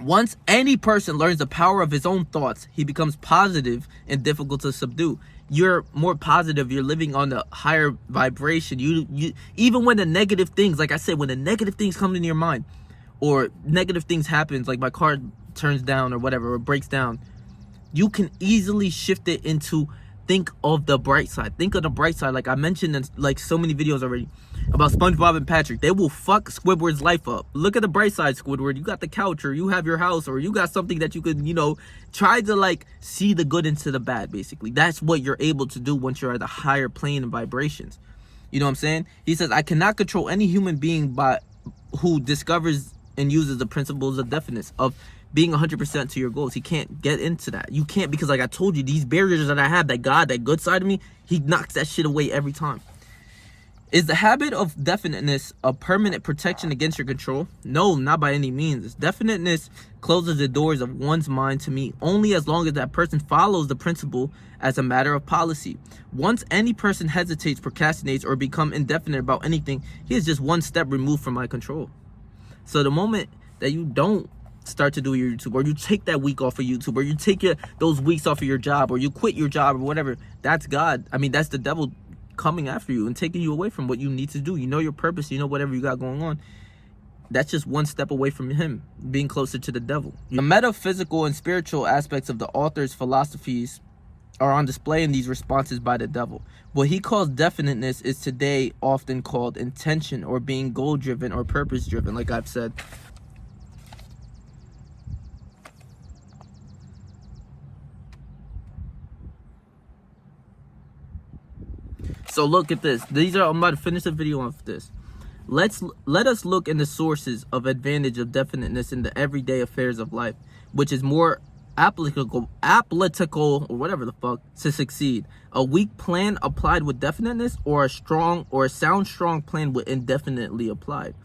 once any person learns the power of his own thoughts, he becomes positive and difficult to subdue. You're more positive. You're living on the higher vibration. You even when the negative things, like I said, when the negative things come into your mind, or negative things happens, like my car turns down or whatever, or breaks down, you can easily shift it into think of the bright side. Think of the bright side. Like I mentioned in like so many videos already about SpongeBob and Patrick. They will fuck Squidward's life up. Look at the bright side, Squidward. You got the couch, or you have your house, or you got something that you could, try to like see the good into the bad, basically. That's what you're able to do once you're at a higher plane of vibrations. You know what I'm saying? He says, I cannot control any human being who discovers and uses the principles of definiteness, of being 100% to your goals. He can't get into that. You can't, because like I told you, these barriers that I have, that God, that good side of me, he knocks that shit away every time. Is the habit of definiteness a permanent protection against your control? No, not by any means. Definiteness closes the doors of one's mind to me only as long as that person follows the principle as a matter of policy. Once any person hesitates, procrastinates, or becomes indefinite about anything, he is just one step removed from my control. So the moment that you don't start to do your YouTube, or you take that week off of YouTube, or you take those weeks off of your job, or you quit your job, or whatever, that's God. I mean, that's the devil coming after you and taking you away from what you need to do. You know your purpose, whatever you got going on. That's just one step away from him being closer to the devil. The metaphysical and spiritual aspects of the author's philosophies are on display in these responses by the devil. What he calls definiteness is today often called intention, or being goal-driven or purpose-driven, like I've said. So look at this. I'm about to finish the video off this. Let us look in the sources of advantage of definiteness in the everyday affairs of life, which is more applicable, or whatever the fuck, to succeed. A weak plan applied with definiteness, or a sound strong plan with indefinitely applied.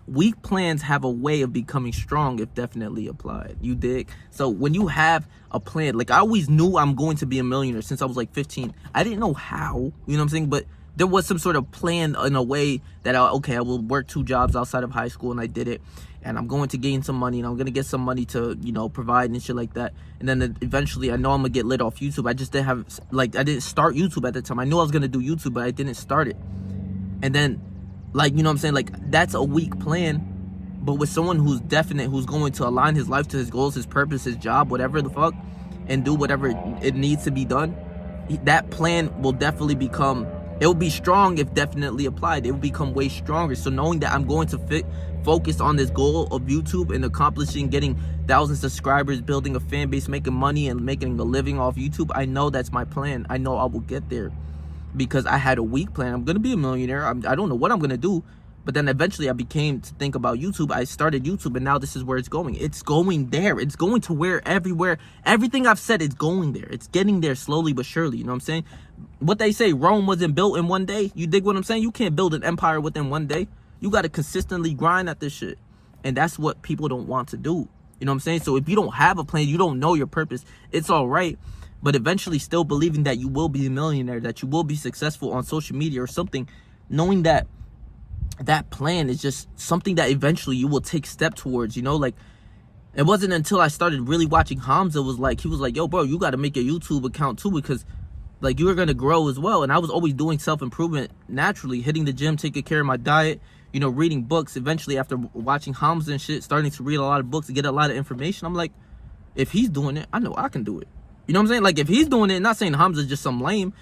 Weak plans have a way of becoming strong if definitely applied. You dig? So when you have a plan, like I always knew I'm going to be a millionaire since I was like 15. I didn't know how, you know what I'm saying? But there was some sort of plan in a way that I will work 2 jobs outside of high school, and I did it. And I'm going to gain some money, and I'm going to get some money to, provide and shit like that. And then eventually I know I'm going to get lit off YouTube. I just didn't have, I didn't start YouTube at the time. I knew I was going to do YouTube, but I didn't start it. And then, that's a weak plan. But with someone who's definite, who's going to align his life to his goals, his purpose, his job, whatever the fuck, and do whatever it needs to be done, that plan will definitely it will be strong if definitely applied. It will become way stronger. So knowing that I'm going to focus on this goal of YouTube and accomplishing, getting thousands of subscribers, building a fan base, making money, and making a living off YouTube, I know that's my plan. I know I will get there because I had a weak plan. I'm going to be a millionaire. I don't know what I'm going to do. But then eventually I became to think about YouTube. I started YouTube, and now this is where it's going. It's going there. It's going to everywhere. Everything I've said, it's going there. It's getting there slowly but surely. You know what I'm saying? What they say, Rome wasn't built in one day. You dig what I'm saying? You can't build an empire within one day. You got to consistently grind at this shit. And that's what people don't want to do. You know what I'm saying? So if you don't have a plan, you don't know your purpose, it's all right. But eventually still believing that you will be a millionaire, that you will be successful on social media or something, knowing that that plan is just something that eventually you will take step towards, it wasn't until I started really watching Hamza he was like, yo, bro, you got to make a YouTube account too, because you're going to grow as well. And I was always doing self-improvement naturally, hitting the gym, taking care of my diet, reading books. Eventually, after watching Hamza and shit, starting to read a lot of books, get a lot of information, I'm like, if he's doing it, I know I can do it. You know what I'm saying? Like, if he's doing it, not saying Hamza's just some lame,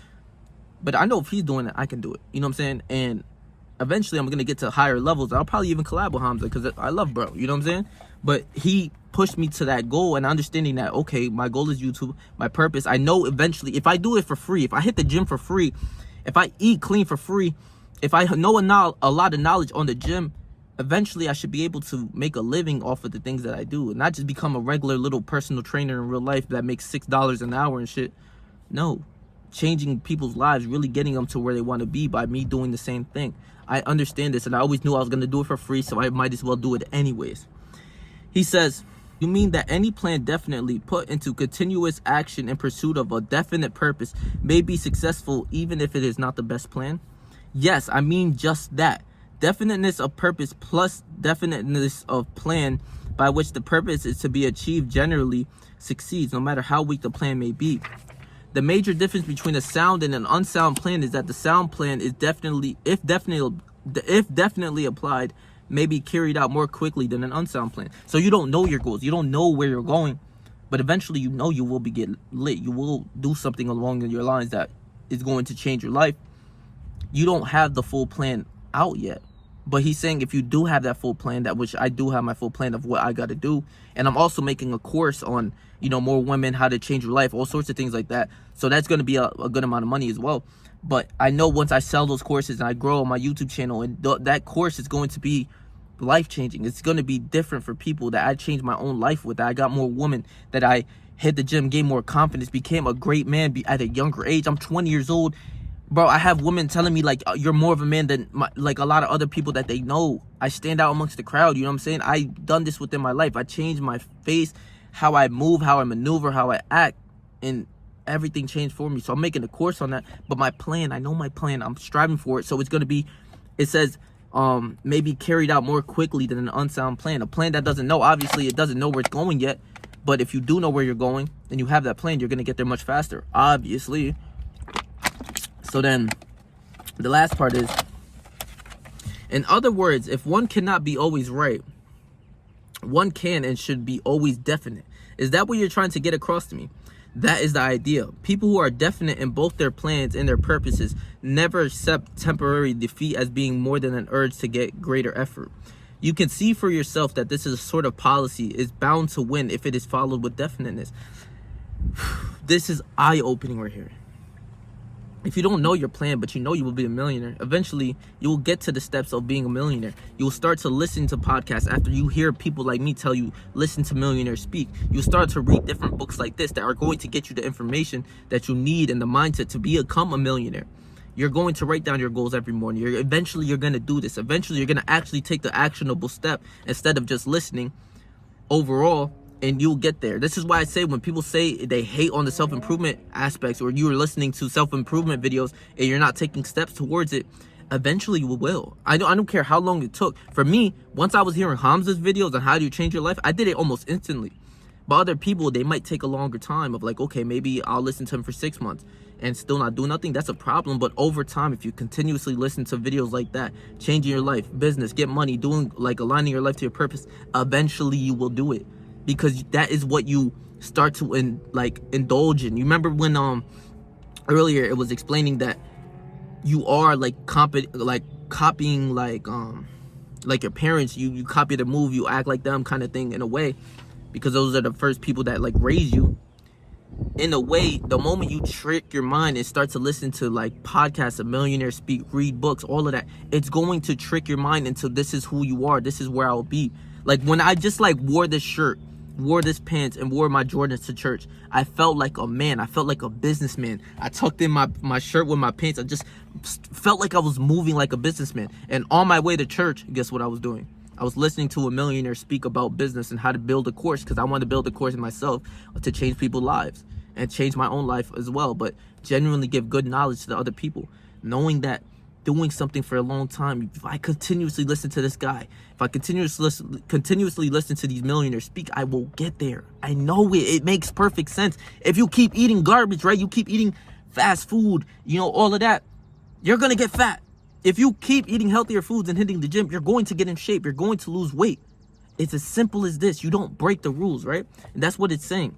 but I know if he's doing it, I can do it. You know what I'm saying? And eventually, I'm going to get to higher levels. I'll probably even collab with Hamza because I love bro. You know what I'm saying? But he pushed me to that goal, and understanding that, okay, my goal is YouTube, my purpose. I know eventually, if I do it for free, if I hit the gym for free, if I eat clean for free, if I know a lot of knowledge on the gym, eventually I should be able to make a living off of the things that I do, and not just become a regular little personal trainer in real life that makes $6 an hour and shit. No, changing people's lives, really getting them to where they want to be by me doing the same thing. I understand this, and I always knew I was going to do it for free, so I might as well do it anyways. He says, you mean that any plan definitely put into continuous action in pursuit of a definite purpose may be successful even if it is not the best plan? Yes, I mean just that. Definiteness of purpose plus definiteness of plan by which the purpose is to be achieved generally succeeds, no matter how weak the plan may be. The major difference between a sound and an unsound plan is that the sound plan is definitely applied, may be carried out more quickly than an unsound plan. So you don't know your goals, you don't know where you're going, but eventually you know you will get lit. You will do something along your lines that is going to change your life. You don't have the full plan out yet, but he's saying if you do have that full plan, that which I do have my full plan of what I got to do, and I'm also making a course on more women, how to change your life, all sorts of things like that. So that's going to be a good amount of money as well. But I know once I sell those courses and I grow on my YouTube channel, and that course is going to be life-changing. It's going to be different for people that I changed my own life with, that I got more women, that I hit the gym, gained more confidence, became a great man at a younger age. I'm 20 years old. Bro, I have women telling me, like, you're more of a man than, like, a lot of other people that they know. I stand out amongst the crowd, you know what I'm saying? I've done this within my life. I changed my face, how I move, how I maneuver, how I act, and everything changed for me. So I'm making a course on that. But my plan, I know my plan. I'm striving for it. So it's going to be, it says, maybe carried out more quickly than an unsound plan. A plan that doesn't know, obviously, it doesn't know where it's going yet. But if you do know where you're going and you have that plan, you're going to get there much faster, obviously. So then the last part is, in other words, if one cannot be always right, one can and should be always definite. Is that what you're trying to get across to me? That is the idea. People who are definite in both their plans and their purposes never accept temporary defeat as being more than an urge to get greater effort. You can see for yourself that this is a sort of policy is bound to win if it is followed with definiteness. This is eye-opening right here. If you don't know your plan, but you know you will be a millionaire, eventually you will get to the steps of being a millionaire. You will start to listen to podcasts after you hear people like me tell you, listen to millionaires speak. You'll start to read different books like this that are going to get you the information that you need and the mindset to become a millionaire. You're going to write down your goals every morning. Eventually you're going to do this. Eventually you're going to actually take the actionable step instead of just listening overall. And you'll get there. This is why I say when people say they hate on the self-improvement aspects, or you are listening to self-improvement videos and you're not taking steps towards it, eventually you will. I don't care how long it took. For me, once I was hearing Hamza's videos on how do you change your life, I did it almost instantly. But other people, they might take a longer time of like, okay, maybe I'll listen to him for 6 months and still not do nothing. That's a problem. But over time, if you continuously listen to videos like that, changing your life, business, get money, doing like aligning your life to your purpose, eventually you will do it. Because that is what you start to indulge in. You remember when earlier it was explaining that you are copying your parents. You copy their move, you act like them kind of thing in a way, because those are the first people that raise you. In a way, the moment you trick your mind and start to listen to podcasts of millionaires speak, read books, all of that, it's going to trick your mind into this is who you are, this is where I'll be. Like when I just wore this shirt, wore this pants, and wore my Jordans to church, I felt like a man. I felt like a businessman. I tucked in my shirt with my pants. I just felt like I was moving like a businessman. And on my way to church, guess what I was doing? I was listening to a millionaire speak about business and how to build a course, because I wanted to build a course myself to change people's lives and change my own life as well, but genuinely give good knowledge to the other people, knowing that doing something for a long time, if I continuously listen to this guy, if I continuously listen to these millionaires speak, I will get there. I know it. It makes perfect sense. If you keep eating garbage, right? You keep eating fast food, all of that, you're going to get fat. If you keep eating healthier foods and hitting the gym, you're going to get in shape. You're going to lose weight. It's as simple as this. You don't break the rules, right? And that's what it's saying.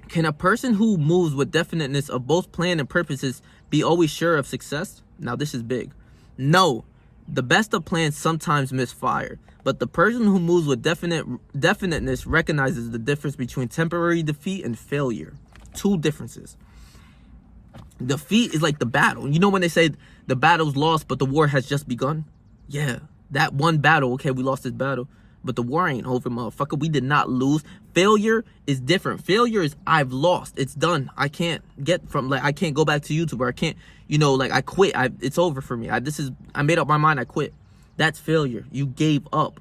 Can a person who moves with definiteness of both plan and purposes be always sure of success? Now, this is big. No. The best of plans sometimes misfire, but the person who moves with definiteness recognizes the difference between temporary defeat and failure. Two differences. Defeat is like the battle. You know when they say the battle's lost, but the war has just begun? Yeah, that one battle, okay, we lost this battle, but the war ain't over, motherfucker. We did not lose. Failure is different. Failure is I've lost. It's done. I can't get from, like, I can't go back to YouTube, or I can't, you know, like, I quit. It's over for me. I made up my mind. I quit. That's failure. You gave up.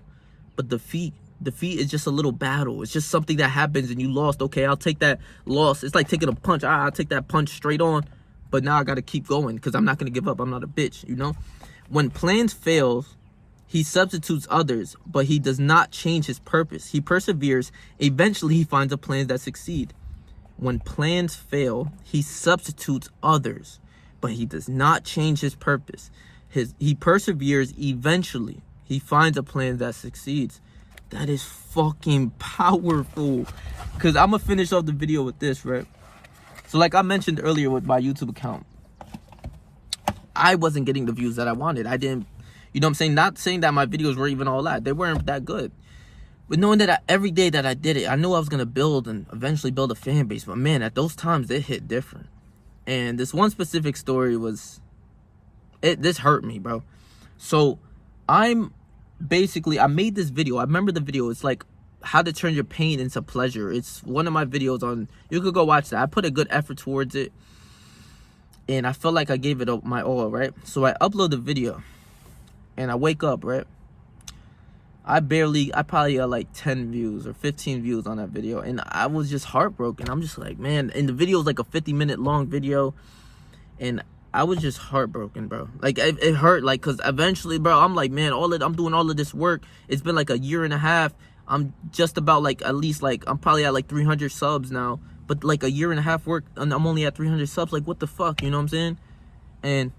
But defeat is just a little battle. It's just something that happens and you lost. Okay, I'll take that loss. It's like taking a punch. I'll take that punch straight on. But now I got to keep going because I'm not going to give up. I'm not a bitch, you know? When plans fails, he substitutes others, but he does not change his purpose. He perseveres. Eventually, he finds a plan that succeed. When plans fail, he substitutes others, but he does not change his purpose. He perseveres. Eventually, he finds a plan that succeeds. That is fucking powerful. Because I'm going to finish off the video with this, right? So like I mentioned earlier with my YouTube account, I wasn't getting the views that I wanted. I didn't, you know what I'm saying? Not saying that my videos were even all that. They weren't that good. But knowing that every day that I did it, I knew I was going to build and eventually build a fan base. But man, at those times, it hit different. And this one specific story was, this hurt me, bro. So I made this video. I remember the video. It's like how to turn your pain into pleasure. It's one of my videos on, you could go watch that. I put a good effort towards it. And I felt like I gave it my all, right? So I upload the video. And I wake up, right? I probably got like 10 views or 15 views on that video. And I was just heartbroken. I'm just like, man. And the video is like a 50-minute long video. And I was just heartbroken, bro. Like, it hurt, like, because eventually, bro, I'm like, man, I'm doing all of this work. It's been like a year and a half. I'm just about, like, at least, like, I'm probably at, like, 300 subs now. But, like, a year and a half work, and I'm only at 300 subs. Like, what the fuck, you know what I'm saying? And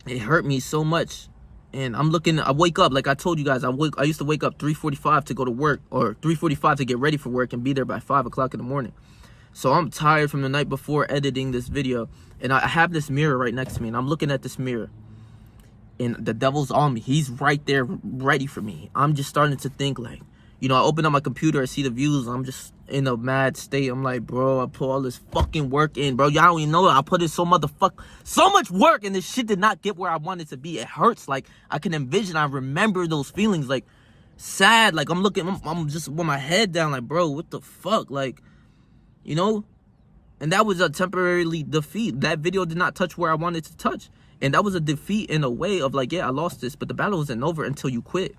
it hurt me so much. And I wake up, like I told you guys, I used to wake up 3:45 to go to work, or 3:45 to get ready for work and be there by 5 o'clock in the morning. So I'm tired from the night before editing this video. And I have this mirror right next to me, and I'm looking at this mirror. And the devil's on me. He's right there ready for me. I'm just starting to think, like, you know, I open up my computer, I see the views, I'm just in a mad state. I'm like, bro, I put all this fucking work in, bro. Y'all don't even know it. I put in so much work, and this shit did not get where I wanted to be. It hurts. Like, I can envision, I remember those feelings, like, sad. Like, I'm just with my head down, like, bro, what the fuck? Like, you know? And that was a temporary defeat. That video did not touch where I wanted to touch. And that was a defeat in a way of like, yeah, I lost this, but the battle isn't over until you quit.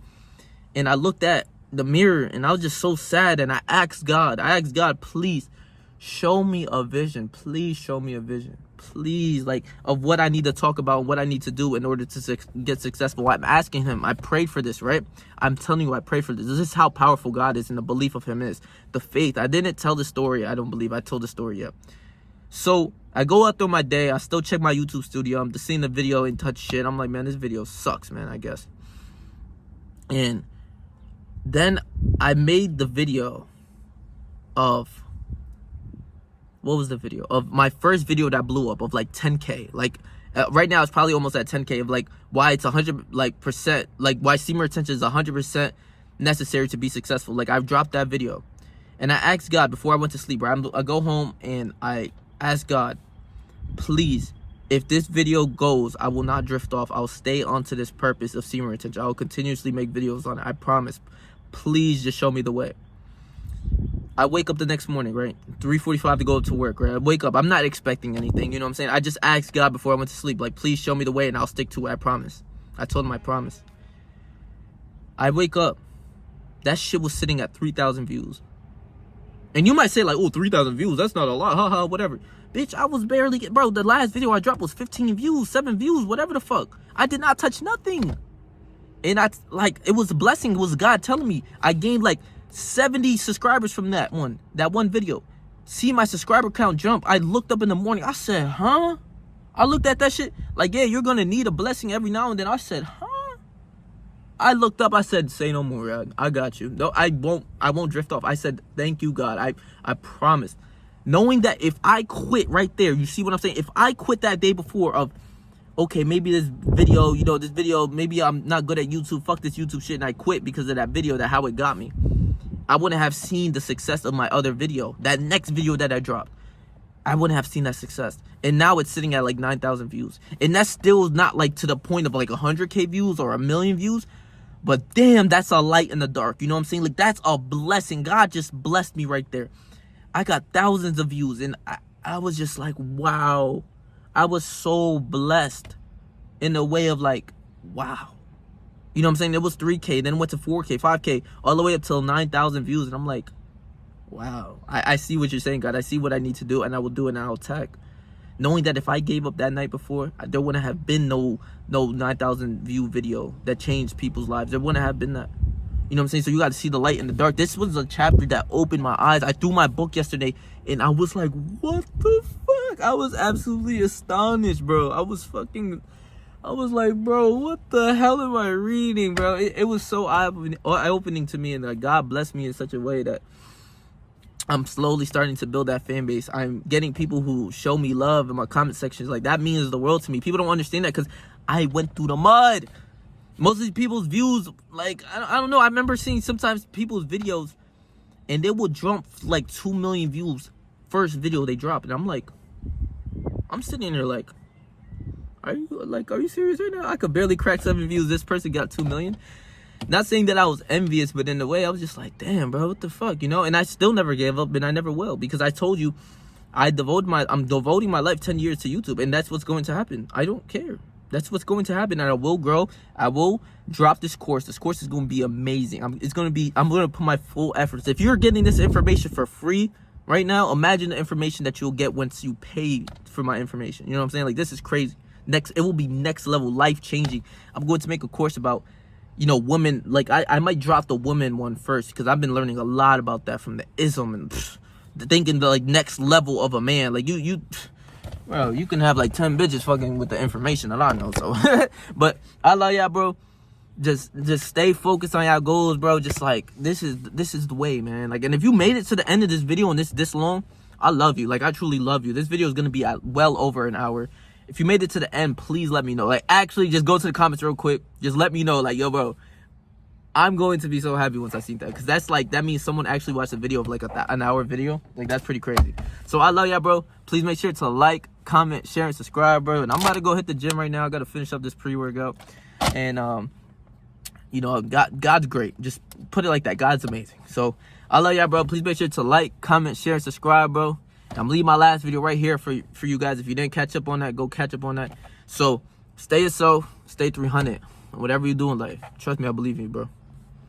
And I looked at the mirror and I was just so sad. And I asked God, please show me a vision. Please show me a vision. Please, like, of what I need to talk about, what I need to do in order to get successful. I'm asking him. I prayed for this, right? I'm telling you, I prayed for this. This is how powerful God is and the belief of him is. The faith. I didn't tell the story. I don't believe I told the story yet. So I go out through my day. I still check my YouTube studio. I'm just seeing the video and touch shit. I'm like, man, this video sucks, man, I guess. And then I made the video of, what was the video? Of my first video that blew up of like 10K. Like, right now it's probably almost at 10K of like why it's 100 like percent, like why semen retention is 100% necessary to be successful. Like, I've dropped that video. And I asked God before I went to sleep, right? I go home and I ask God, please, if this video goes, I will not drift off. I'll stay onto this purpose of semen retention. I will continuously make videos on it. I promise. Please just show me the way. I wake up the next morning, right? 3:45 to go to work, right? I wake up. I'm not expecting anything, you know what I'm saying? I just asked God before I went to sleep, like, please show me the way and I'll stick to it. I promise. I told him I promise. I wake up. That shit was sitting at 3,000 views. And you might say, like, oh, 3,000 views, that's not a lot, haha, whatever. Bitch, I was barely, bro, the last video I dropped was 15 views, 7 views, whatever the fuck. I did not touch nothing. And it was a blessing. It was God telling me. I gained, like, 70 subscribers from that one video. See my subscriber count jump. I looked up in the morning. I said, huh? I looked at that shit like, yeah, you're gonna need a blessing every now and then. I said, huh? I looked up, I said, say no more, God. I got you. No, I won't drift off. I said, thank you, God. I promise. Knowing that if I quit right there, you see what I'm saying? If I quit that day before of, okay, maybe this video, maybe I'm not good at YouTube. Fuck this YouTube shit. And I quit because of that video, that how it got me. I wouldn't have seen the success of my other video. That next video that I dropped. I wouldn't have seen that success. And now it's sitting at like 9,000 views. And that's still not like to the point of like 100K views or 1 million views. But damn, that's a light in the dark. You know what I'm saying? Like, that's a blessing. God just blessed me right there. I got thousands of views. And I was just like, wow. I was so blessed in a way of like, wow. You know what I'm saying? It was 3K, then it went to 4K, 5K, all the way up till 9,000 views. And I'm like, wow. I see what you're saying, God. I see what I need to do, and I will do it, and I'll attack. Knowing that if I gave up that night before, there wouldn't have been no 9,000 view video that changed people's lives. There wouldn't have been that. You know what I'm saying? So you got to see the light in the dark. This was a chapter that opened my eyes. I threw my book yesterday, and I was like, what the fuck? I was absolutely astonished, bro. I was like, bro, what the hell am I reading, bro? It was so eye-opening to me, and like, God blessed me in such a way that I'm slowly starting to build that fan base. I'm getting people who show me love in my comment sections. Like, that means the world to me. People don't understand that because I went through the mud. Most of these people's views, like, I don't know. I remember seeing sometimes people's videos, and they will drop like 2 million views first video they drop. And I'm like, I'm sitting there like, are you serious right now? I could barely crack 7 views. This person got 2 million. Not saying that I was envious, but in a way I was just like, damn, bro, what the fuck, you know? And I still never gave up, and I never will, because I told you I'm devoting my life 10 years to YouTube, and that's what's going to happen. I don't care. That's what's going to happen, and I will grow. I will drop this course. This course is going to be amazing. I'm going to put my full efforts. If you're getting this information for free right now, imagine the information that you'll get once you pay for my information. You know what I'm saying? Like, this is crazy. It will be next level, life changing. I'm going to make a course about, you know, women. Like, I might drop the woman one first, because I've been learning a lot about that from the ism and thinking the like next level of a man. Like, bro, you can have like 10 bitches fucking with the information that I know. So, but I love y'all, bro. Just stay focused on y'all goals, bro. Just like, this is the way, man. Like, and if you made it to the end of this video and this long, I love you. Like, I truly love you. This video is gonna be at well over an hour. If you made it to the end, please let me know. Like, actually, just go to the comments real quick. Just let me know, like, yo, bro, I'm going to be so happy once I see that. Because that's like, that means someone actually watched a video of like an hour video. Like, that's pretty crazy. So I love y'all, bro. Please make sure to like, comment, share, and subscribe, bro. And I'm about to go hit the gym right now. I got to finish up this pre-workout. And, you know, God's great. Just put it like that. God's amazing. So I love y'all, bro. Please make sure to like, comment, share, and subscribe, bro. I'm leaving my last video right here for you guys. If you didn't catch up on that, go catch up on that. So stay yourself, stay 300. Whatever you do in life, trust me, I believe in you, bro.